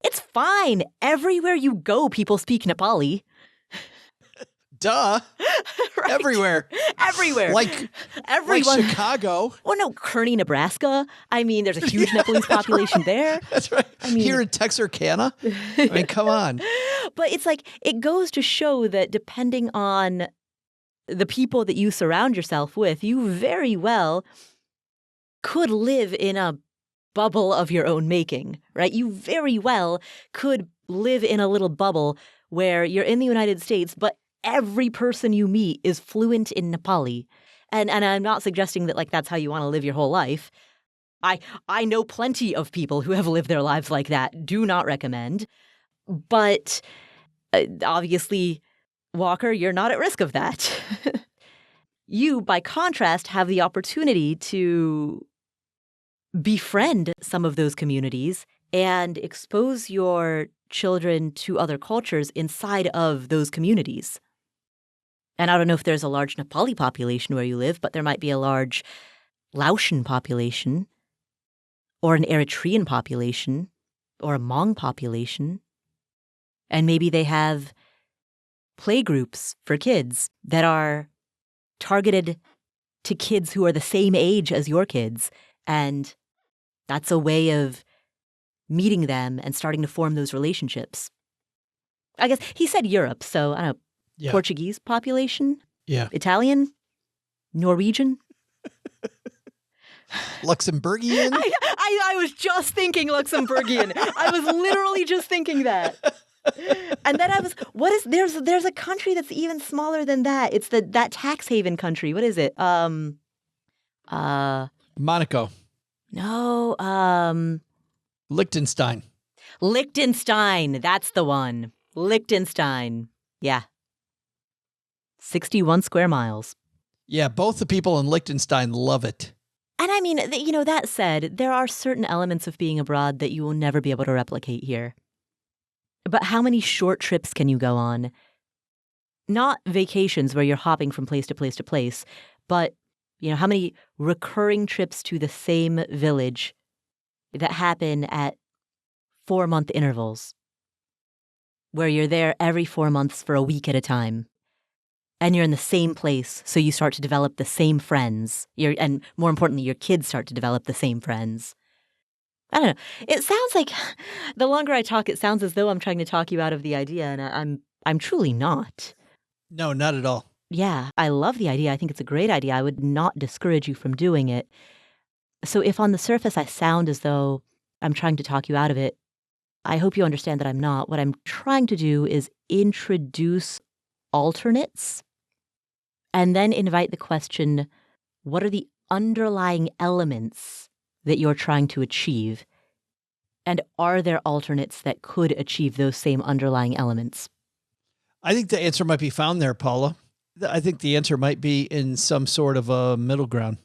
it's fine. Everywhere you go, people speak Nepali. Duh. Right? Everywhere. Like everyone. Like Chicago. Oh, no, Kearney, Nebraska. I mean, there's a huge Nepalese population there. That's right. Here in Texarkana. I mean, come on. But it's it goes to show that depending on the people that you surround yourself with, you very well could live in a bubble of your own making, right? You very well could live in a little bubble where you're in the United States, but every person you meet is fluent in Nepali. And I'm not suggesting that that's how you want to live your whole life. I know plenty of people who have lived their lives like that. Do not recommend. But obviously, Walker, you're not at risk of that. You, by contrast, have the opportunity to befriend some of those communities and expose your children to other cultures inside of those communities. And I don't know if there's a large Nepali population where you live, but there might be a large Laotian population or an Eritrean population or a Hmong population. And maybe they have playgroups for kids that are targeted to kids who are the same age as your kids. And that's a way of meeting them and starting to form those relationships. I guess he said Europe, so I don't know, Portuguese population? Yeah. Italian? Norwegian? Luxembourgian? I was just thinking Luxembourgian. I was literally just thinking that. And then there's a country that's even smaller than that. It's that tax haven country. What is it? Monaco. No, Liechtenstein. Liechtenstein. That's the one. Liechtenstein. Yeah. 61 square miles. Yeah, both the people in Liechtenstein love it. And I mean, that said, there are certain elements of being abroad that you will never be able to replicate here. But how many short trips can you go on? Not vacations where you're hopping from place to place to place, but, how many recurring trips to the same village that happen at 4-month intervals, where you're there every 4 months for a week at a time. And you're in the same place, so you start to develop the same friends. And more importantly, your kids start to develop the same friends. I don't know. It sounds like, the longer I talk, it sounds as though I'm trying to talk you out of the idea, and I'm truly not. No, not at all. Yeah, I love the idea. I think it's a great idea. I would not discourage you from doing it. So if on the surface I sound as though I'm trying to talk you out of it, I hope you understand that I'm not. What I'm trying to do is introduce alternates and then invite the question, what are the underlying elements that you're trying to achieve? And are there alternates that could achieve those same underlying elements? I think the answer might be found there, Paula. I think the answer might be in some sort of a middle ground.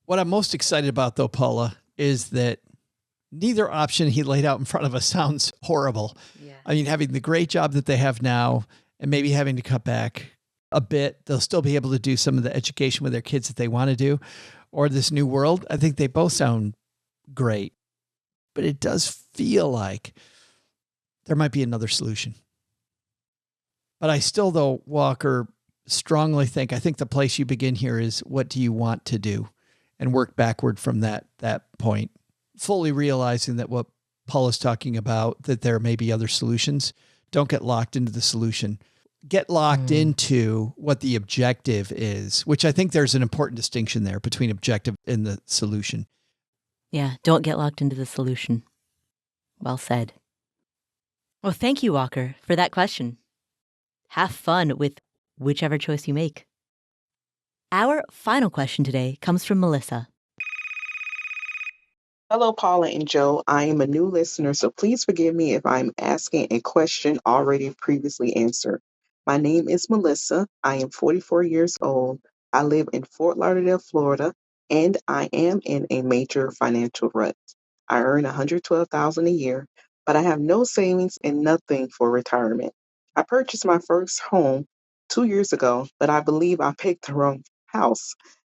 What I'm most excited about, though, Paula, is that neither option he laid out in front of us sounds horrible. Yeah. I mean, having the great job that they have now and maybe having to cut back a bit, they'll still be able to do some of the education with their kids that they want to do, or this new world. I think they both sound great, but it does feel like there might be another solution. But I still, though, Walker, strongly think, I think the place you begin here is, what do you want to do? And work backward from that point. fully realizing that what Paula's talking about, that there may be other solutions. Don't get locked into the solution. Get locked into what the objective is, which I think there's an important distinction there between objective and the solution. Yeah, don't get locked into the solution. Well said. Well, thank you, Walker, for that question. Have fun with whichever choice you make. Our final question today comes from Melissa. Hello, Paula and Joe. I am a new listener, so please forgive me if I'm asking a question already previously answered. My name is Melissa. I am 44 years old. I live in Fort Lauderdale, Florida, and I am in a major financial rut. I earn $112,000 a year, but I have no savings and nothing for retirement. I purchased my first home 2 years ago, but I believe I picked the wrong house.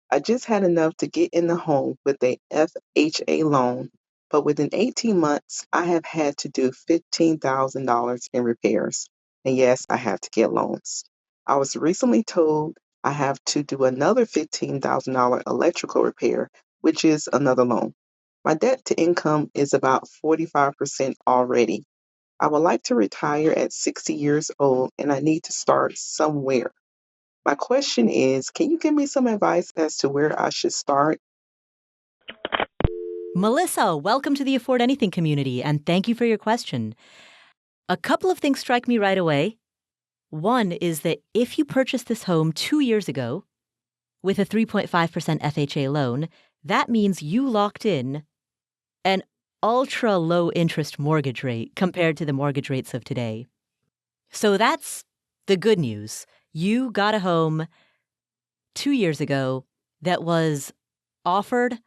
I just had enough to get in the home with a FHA loan, but within 18 months, I have had to do $15,000 in repairs. And yes, I have to get loans. I was recently told I have to do another $15,000 electrical repair, which is another loan. My debt to income is about 45% already. I would like to retire at 60 years old, and I need to start somewhere. My question is, can you give me some advice as to where I should start? Melissa, welcome to the Afford Anything community, and thank you for your question. A couple of things strike me right away. One is that if you purchased this home 2 years ago with a 3.5% FHA loan, that means you locked in an ultra low interest mortgage rate compared to the mortgage rates of today. So that's the good news. You got a home 2 years ago that was offered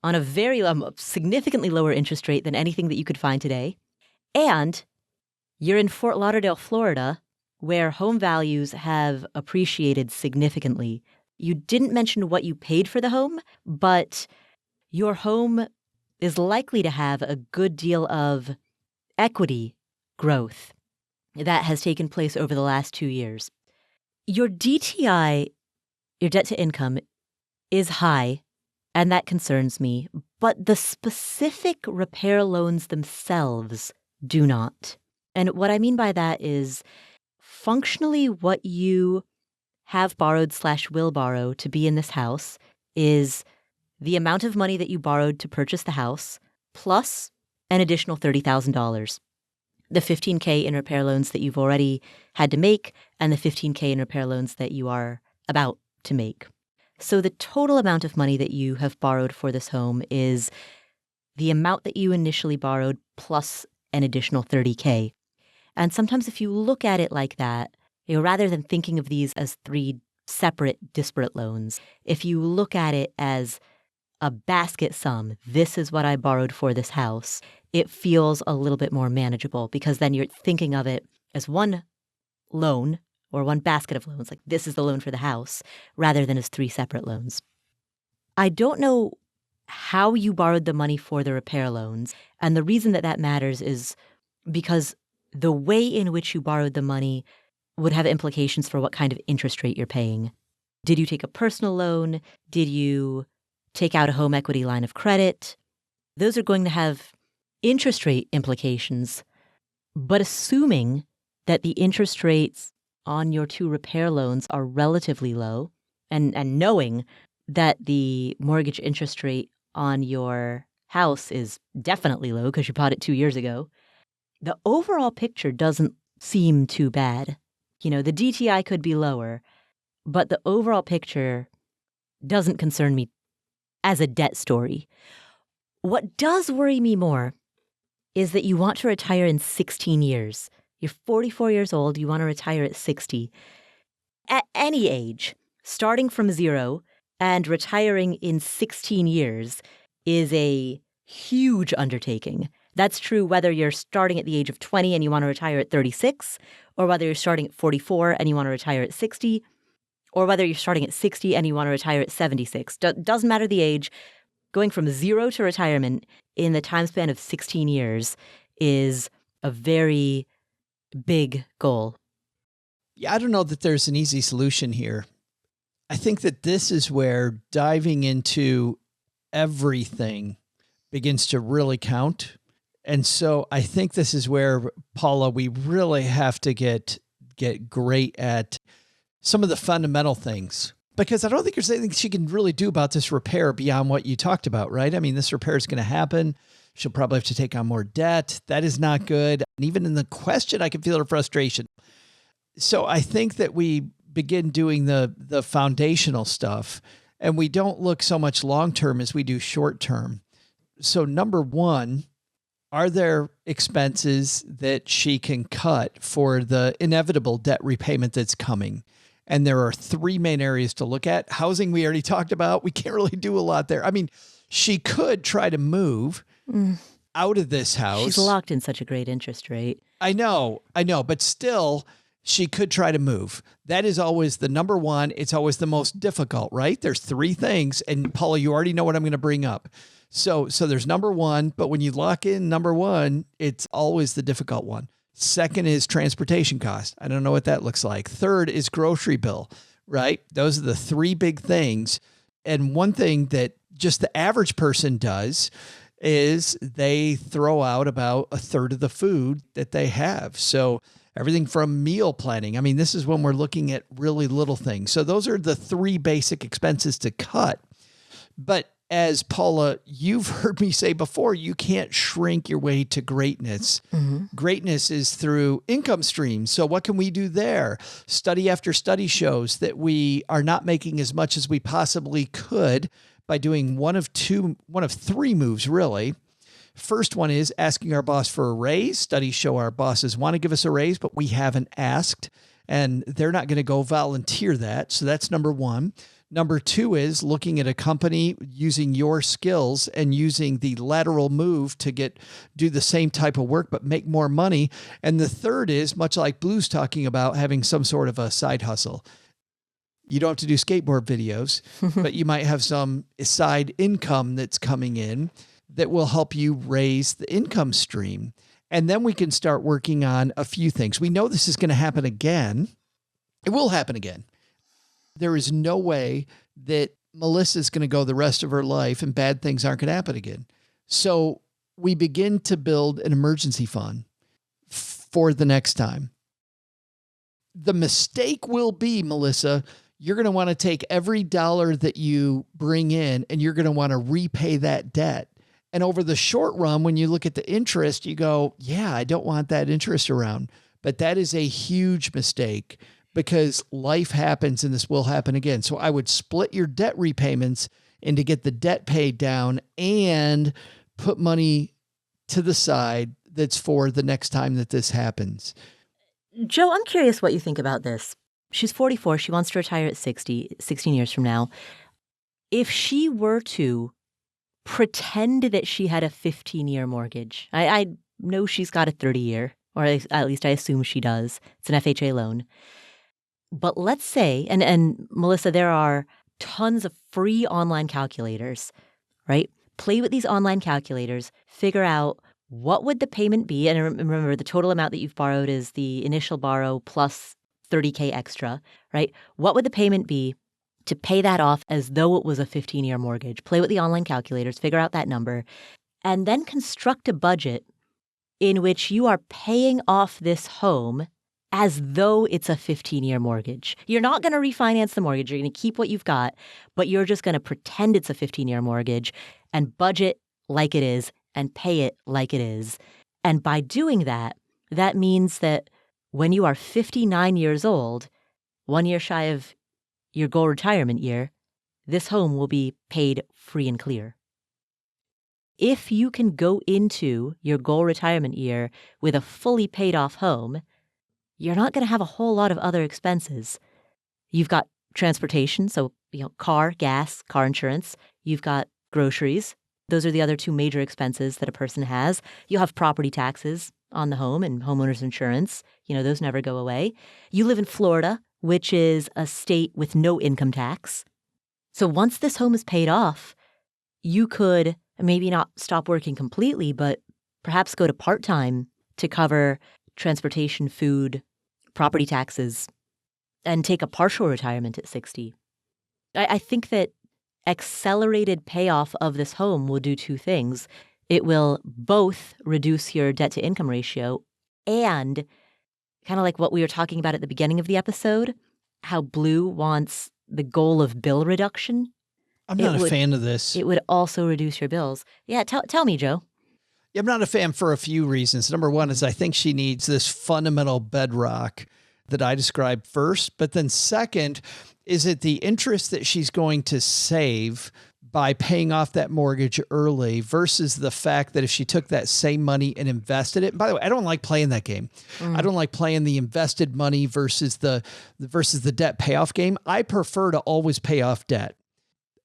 on a very significantly lower interest rate than anything that you could find today. And you're in Fort Lauderdale, Florida, where home values have appreciated significantly. You didn't mention what you paid for the home, but your home is likely to have a good deal of equity growth that has taken place over the last 2 years. Your DTI, your debt to income, is high, and that concerns me, but the specific repair loans themselves do not. And what I mean by that is functionally what you have borrowed / will borrow to be in this house is the amount of money that you borrowed to purchase the house plus an additional $30,000. The $15K in repair loans that you've already had to make, and the $15K in repair loans that you are about to make. So the total amount of money that you have borrowed for this home is the amount that you initially borrowed plus an additional $30K. And sometimes if you look at it like that, rather than thinking of these as 3 separate, disparate loans, if you look at it as a basket sum, this is what I borrowed for this house, it feels a little bit more manageable because then you're thinking of it as one loan or one basket of loans, like this is the loan for the house, rather than as 3 separate loans. I don't know how you borrowed the money for the repair loans, and the reason that that matters is because the way in which you borrowed the money would have implications for what kind of interest rate you're paying. Did you take a personal loan? Did you take out a home equity line of credit? Those are going to have interest rate implications. But assuming that the interest rates on your 2 repair loans are relatively low, and knowing that the mortgage interest rate on your house is definitely low because you bought it 2 years ago, the overall picture doesn't seem too bad. The DTI could be lower, but the overall picture doesn't concern me as a debt story. What does worry me more is that you want to retire in 16 years. You're 44 years old, you want to retire at 60. At any age, starting from 0 and retiring in 16 years is a huge undertaking. That's true whether you're starting at the age of 20 and you want to retire at 36, or whether you're starting at 44 and you want to retire at 60, or whether you're starting at 60 and you want to retire at 76. Doesn't matter the age. Going from 0 to retirement in the time span of 16 years is a very big goal. Yeah, I don't know that there's an easy solution here. I think that this is where diving into everything begins to really count. And so I think this is where, Paula, we really have to get great at some of the fundamental things, because I don't think there's anything she can really do about this repair beyond what you talked about, right? I mean, this repair is going to happen. She'll probably have to take on more debt. That is not good. And even in the question, I can feel her frustration. So I think that we begin doing the foundational stuff, and we don't look so much long-term as we do short-term. So number one, are there expenses that she can cut for the inevitable debt repayment that's coming? And there are three main areas to look at. Housing, we already talked about. We can't really do a lot there. I mean, she could try to move out of this house. She's locked in such a great interest rate. I know, but still, she could try to move. That is always the number one. It's always the most difficult, right? There's three things. And Paula, you already know what I'm going to bring up. So there's number one, but when you lock in number one, it's always the difficult one. Second is transportation cost. I don't know what that looks like. Third is grocery bill, right? Those are the three big things. And one thing that just the average person does is they throw out about a third of the food that they have. So everything from meal planning. I mean, this is when we're looking at really little things. So those are the three basic expenses to cut. But as Paula, you've heard me say before, you can't shrink your way to greatness. Mm-hmm. Greatness is through income streams. So what can we do there? Study after study shows that we are not making as much as we possibly could by doing one of three moves, really. First one is asking our boss for a raise. Studies show our bosses want to give us a raise, but we haven't asked, and they're not going to go volunteer that. So that's number one. Number two is looking at a company using your skills and using the lateral move to do the same type of work, but make more money. And the third is, much like Blue's talking about, having some sort of a side hustle. You don't have to do skateboard videos, but you might have some side income that's coming in that will help you raise the income stream. And then we can start working on a few things. We know this is going to happen again. It will happen again. There is no way that Melissa's going to go the rest of her life and bad things aren't going to happen again. So we begin to build an emergency fund for the next time. The mistake will be, Melissa, you're going to want to take every dollar that you bring in and you're going to want to repay that debt. And over the short run, when you look at the interest, you go, yeah, I don't want that interest around. But that is a huge mistake, because life happens and this will happen again. So I would split your debt repayments and to get the debt paid down and put money to the side that's for the next time that this happens. Joe, I'm curious what you think about this. She's 44. She wants to retire at 16 years from now. If she were to pretend that she had a 15-year mortgage, I know she's got a 30-year, or at least I assume she does. It's an FHA loan. But let's say, and Melissa, there are tons of free online calculators, right? Play with these online calculators, figure out what would the payment be. And remember, the total amount that you've borrowed is the initial borrow plus $30K extra, right? What would the payment be to pay that off as though it was a 15-year mortgage? Play with the online calculators, figure out that number, and then construct a budget in which you are paying off this home as though it's a 15-year mortgage. You're not going to refinance the mortgage. You're going to keep what you've got, but you're just going to pretend it's a 15-year mortgage and budget like it is and pay it like it is. And by doing that, that means that when you are 59 years old, 1 year shy of your goal retirement year, this home will be paid free and clear. If you can go into your goal retirement year with a fully paid off home, you're not going to have a whole lot of other expenses. You've got transportation, so car, gas, car insurance. You've got groceries. Those are the other two major expenses that a person has. You'll have property taxes on the home and homeowners insurance. Those never go away. You live in Florida, which is a state with no income tax. So once this home is paid off, you could maybe not stop working completely, but perhaps go to part-time to cover transportation, food, property taxes, and take a partial retirement at 60. I think that accelerated payoff of this home will do two things. It will both reduce your debt to income ratio and kind of like what we were talking about at the beginning of the episode, how Blue wants the goal of bill reduction. I'm not a fan of this. It would also reduce your bills. Yeah, tell me, Joe. Yeah, I'm not a fan for a few reasons. Number one is I think she needs this fundamental bedrock that I described first. But then second, is it the interest that she's going to save by paying off that mortgage early versus the fact that if she took that same money and invested it, and by the way, I don't like playing that game. I don't like playing the invested money versus the debt payoff game. I prefer to always pay off debt,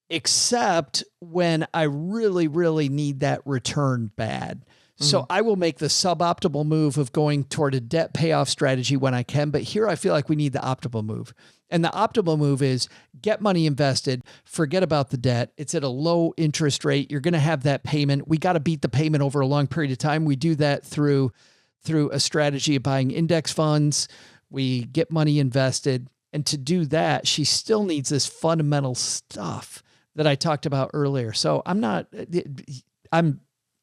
except when I really, really need that return bad. So I will make the suboptimal move of going toward a debt payoff strategy when I can. But here I feel like we need the optimal move. And the optimal move is get money invested, forget about the debt. It's at a low interest rate. You're going to have that payment. We got to beat the payment over a long period of time. We do that through a strategy of buying index funds. We get money invested. And to do that, she still needs this fundamental stuff that I talked about earlier. So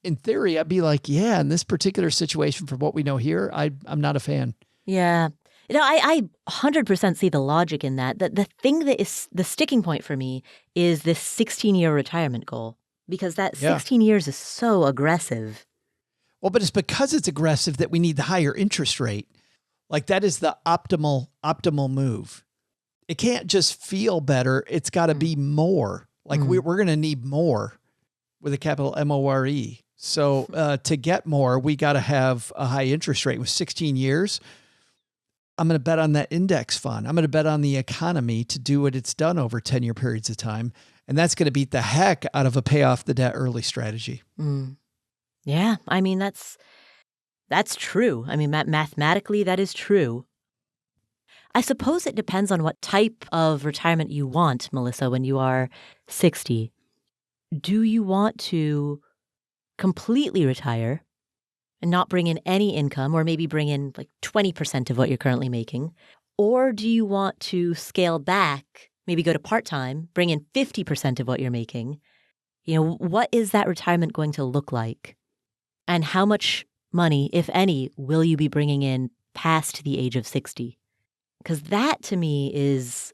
in theory, I'd be like, yeah, in this particular situation, from what we know here, I'm not a fan. Yeah. I 100% see the logic in that. The thing that is the sticking point for me is this 16-year retirement goal, because that 16 years is so aggressive. Well, but it's because it's aggressive that we need the higher interest rate. Like that is the optimal move. It can't just feel better. It's got to be more. Like we're going to need more with a capital M-O-R-E. So to get more, we got to have a high interest rate. With 16 years, I'm going to bet on that index fund. I'm going to bet on the economy to do what it's done over 10-year periods of time. And that's going to beat the heck out of a pay off the debt early strategy. Yeah. I mean, that's true. I mean, mathematically, that is true. I suppose it depends on what type of retirement you want, Melissa, when you are 60. Do you want to completely retire and not bring in any income, or maybe bring in like 20% of what you're currently making? Or do you want to scale back, maybe go to part-time, bring in 50% of what you're making? You know, what is that retirement going to look like? And how much money, if any, will you be bringing in past the age of 60? Because that to me is,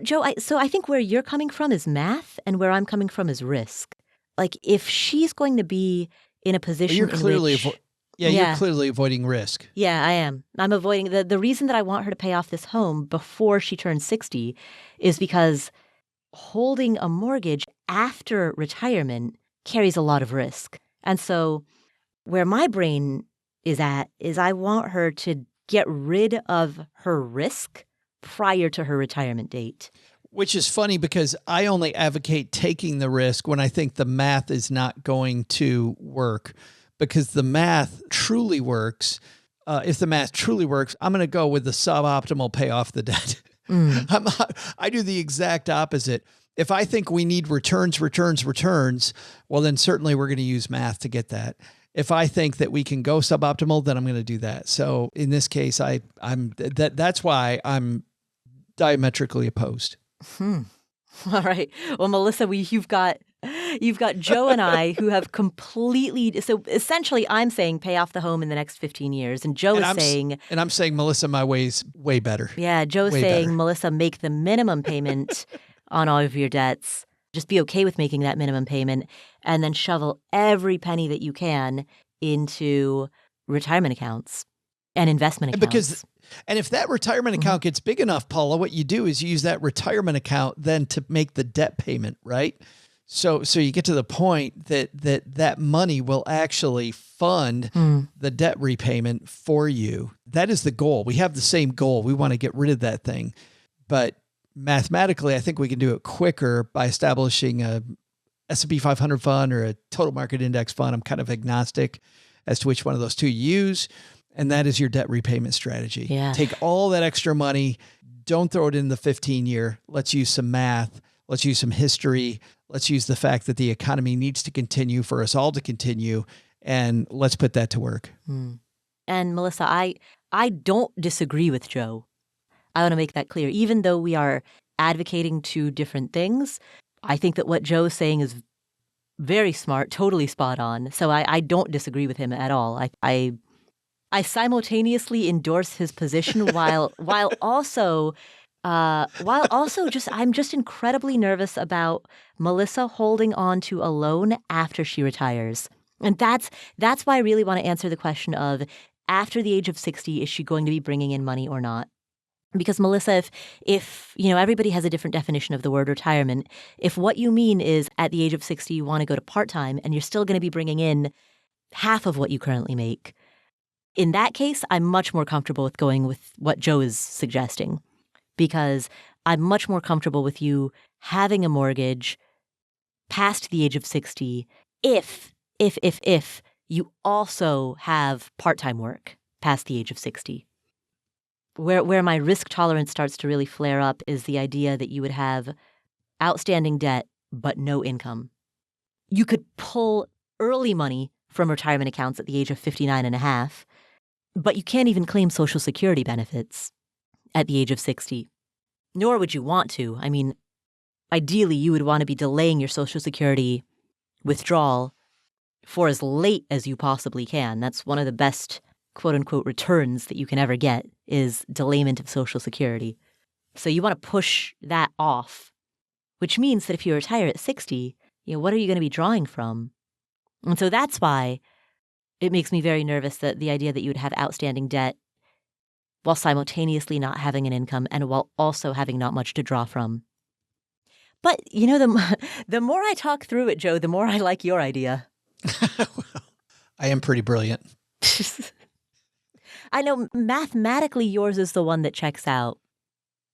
Joe, I think where you're coming from is math and where I'm coming from is risk. Like if she's going to be in a position you're clearly avoiding risk. Yeah, I am. I'm avoiding the reason that I want her to pay off this home before she turns 60 is because holding a mortgage after retirement carries a lot of risk. And so where my brain is at is I want her to get rid of her risk prior to her retirement date. Which is funny because I only advocate taking the risk when I think the math is not going to work, because the math truly works. If the math truly works, I'm going to go with the suboptimal pay off the debt. I do the exact opposite. If I think we need returns, well, then certainly we're going to use math to get that. If I think that we can go suboptimal, then I'm going to do that. So in this case, that's why I'm diametrically opposed. All right. Well, Melissa, you've got Joe and I who have completely. So essentially, I'm saying pay off the home in the next 15 years, and Joe is saying, and I'm saying, Melissa, my way's way better. Yeah, Joe's saying, better. Melissa, make the minimum payment on all of your debts. Just be okay with making that minimum payment, and then shovel every penny that you can into retirement accounts and investment accounts. And if that retirement account gets big enough, Paula, what you do is you use that retirement account then to make the debt payment, right? So you get to the point that money will actually fund the debt repayment for you. That is the goal. We have the same goal. We want to get rid of that thing. But mathematically, I think we can do it quicker by establishing a S&P 500 fund or a total market index fund. I'm kind of agnostic as to which one of those two you use. And that is your debt repayment strategy. Yeah. Take all that extra money. Don't throw it in the 15-year. Let's use some math. Let's use some history. Let's use the fact that the economy needs to continue for us all to continue. And let's put that to work. And Melissa, I don't disagree with Joe. I want to make that clear. Even though we are advocating two different things. I think that what Joe is saying is very smart, totally spot on. So I don't disagree with him at all. I simultaneously endorse his position while also just I'm just incredibly nervous about Melissa holding on to a loan after she retires. And that's why I really want to answer the question of, after the age of 60, is she going to be bringing in money or not? Because Melissa, if everybody has a different definition of the word retirement, if what you mean is at the age of 60 you want to go to part-time and you're still going to be bringing in half of what you currently make, in that case, I'm much more comfortable with going with what Joe is suggesting, because I'm much more comfortable with you having a mortgage past the age of 60 if you also have part-time work past the age of 60. Where my risk tolerance starts to really flare up is the idea that you would have outstanding debt but no income. You could pull early money from retirement accounts at the age of 59 and a half, but you can't even claim Social Security benefits at the age of 60. Nor would you want to. I mean, ideally, you would want to be delaying your Social Security withdrawal for as late as you possibly can. That's one of the best, quote-unquote, returns that you can ever get, is delayment of Social Security. So you want to push that off, which means that if you retire at 60, what are you going to be drawing from? And so that's why it makes me very nervous, that the idea that you would have outstanding debt while simultaneously not having an income and while also having not much to draw from. But, the more I talk through it, Joe, the more I like your idea. Well, I am pretty brilliant. I know mathematically yours is the one that checks out.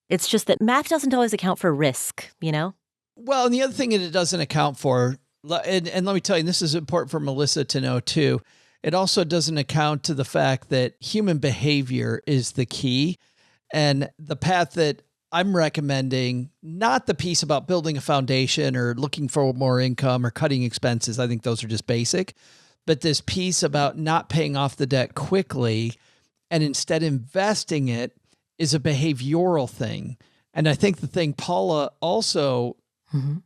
It's just that math doesn't always account for risk, Well, and the other thing that it doesn't account for, and let me tell you, this is important for Melissa to know too, it also doesn't account to the fact that human behavior is the key. And the path that I'm recommending, not the piece about building a foundation or looking for more income or cutting expenses. I think those are just basic. But this piece about not paying off the debt quickly and instead investing it is a behavioral thing. And I think the thing Paula also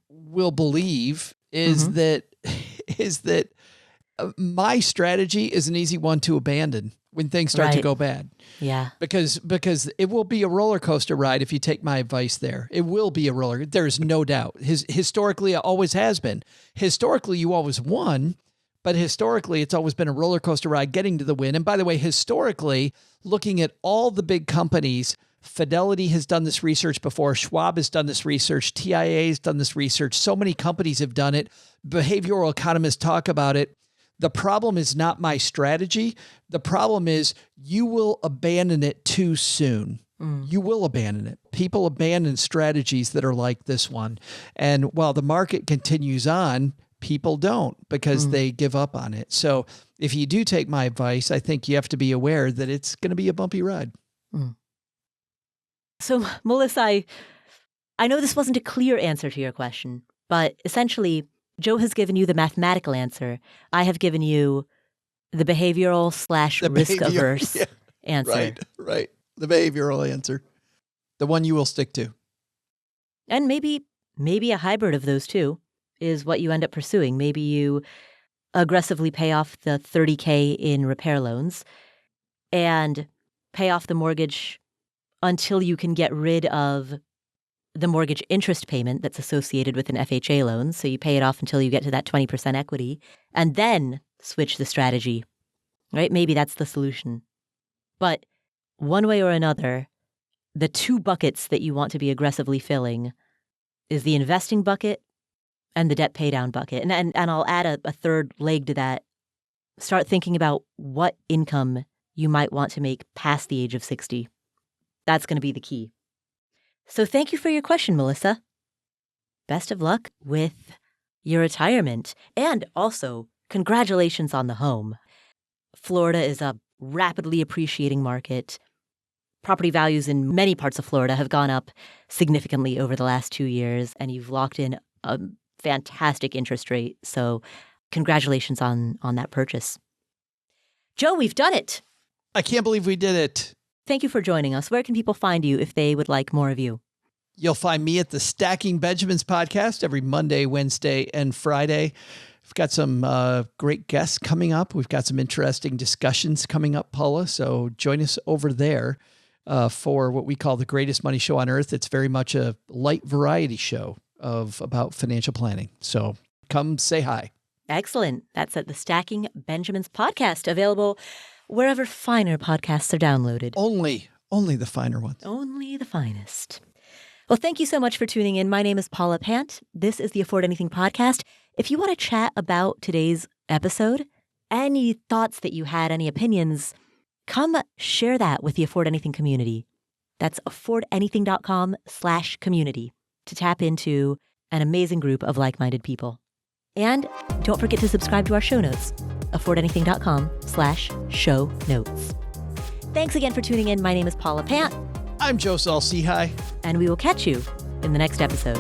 will believe is that my strategy is an easy one to abandon when things start to go bad. Yeah. Because it will be a roller coaster ride if you take my advice there. It will be a roller. There's no doubt. Historically, it always has been. Historically, you always won, but historically, it's always been a roller coaster ride getting to the win. And by the way, historically, looking at all the big companies, Fidelity has done this research before. Schwab has done this research. TIA has done this research. So many companies have done it. Behavioral economists talk about it. The problem is not my strategy. The problem is you will abandon it too soon. You will abandon it. People abandon strategies that are like this one. And while the market continues on, people don't, because they give up on it. So if you do take my advice, I think you have to be aware that it's going to be a bumpy ride. So, Melissa, I know this wasn't a clear answer to your question, but essentially, Joe has given you the mathematical answer. I have given you the behavioral / risk-averse answer. Right. The behavioral answer. The one you will stick to. And maybe a hybrid of those two is what you end up pursuing. Maybe you aggressively pay off the $30K in repair loans and pay off the mortgage until you can get rid of the mortgage interest payment that's associated with an FHA loan. So you pay it off until you get to that 20% equity and then switch the strategy, right? Maybe that's the solution. But one way or another, the two buckets that you want to be aggressively filling is the investing bucket and the debt paydown bucket. And I'll add a third leg to that. Start thinking about what income you might want to make past the age of 60. That's going to be the key. So thank you for your question, Melissa. Best of luck with your retirement. And also, congratulations on the home. Florida is a rapidly appreciating market. Property values in many parts of Florida have gone up significantly over the last 2 years, and you've locked in a fantastic interest rate. So congratulations on that purchase. Joe, we've done it. I can't believe we did it. Thank you for joining us. Where can people find you if they would like more of you? You'll find me at the Stacking Benjamins podcast every Monday, Wednesday, and Friday. We've got some great guests coming up. We've got some interesting discussions coming up, Paula. So join us over there for what we call the greatest money show on earth. It's very much a light variety show about financial planning. So come say hi. Excellent. That's at the Stacking Benjamins podcast, available wherever finer podcasts are downloaded. Only the finer ones. Only the finest. Well, thank you so much for tuning in. My name is Paula Pant. This is the Afford Anything podcast. If you want to chat about today's episode, any thoughts that you had, any opinions, come share that with the Afford Anything community. That's affordanything.com/community to tap into an amazing group of like-minded people. And don't forget to subscribe to our show notes, affordanything.com/show notes. Thanks again for tuning in. My name is Paula Pant. I'm Joe Saul-Sehy. And we will catch you in the next episode.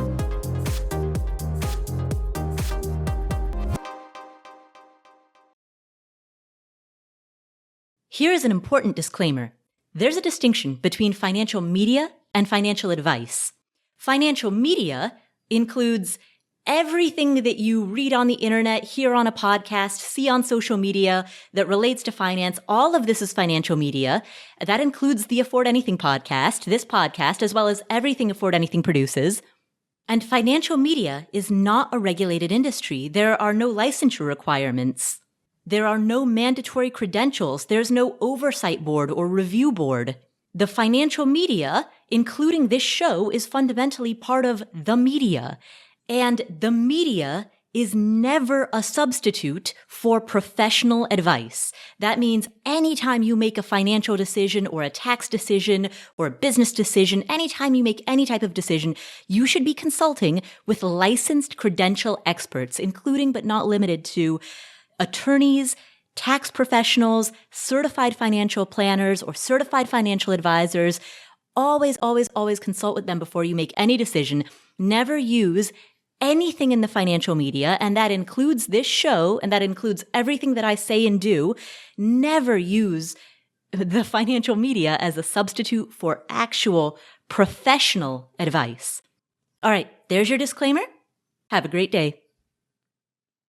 Here is an important disclaimer. There's a distinction between financial media and financial advice. Financial media includes everything that you read on the internet, hear on a podcast, see on social media that relates to finance. All of this is financial media. That includes the Afford Anything podcast, this podcast, as well as everything Afford Anything produces. And financial media is not a regulated industry. There are no licensure requirements. There are no mandatory credentials. There's no oversight board or review board. The financial media, including this show, is fundamentally part of the media. And the media is never a substitute for professional advice. That means anytime you make a financial decision or a tax decision or a business decision, anytime you make any type of decision, you should be consulting with licensed credential experts, including but not limited to attorneys, tax professionals, certified financial planners, or certified financial advisors. Always, always, always consult with them before you make any decision. Never use anything in the financial media, and that includes this show, and that includes everything that I say and do. Never use the financial media as a substitute for actual professional advice. All right, there's your disclaimer. Have a great day.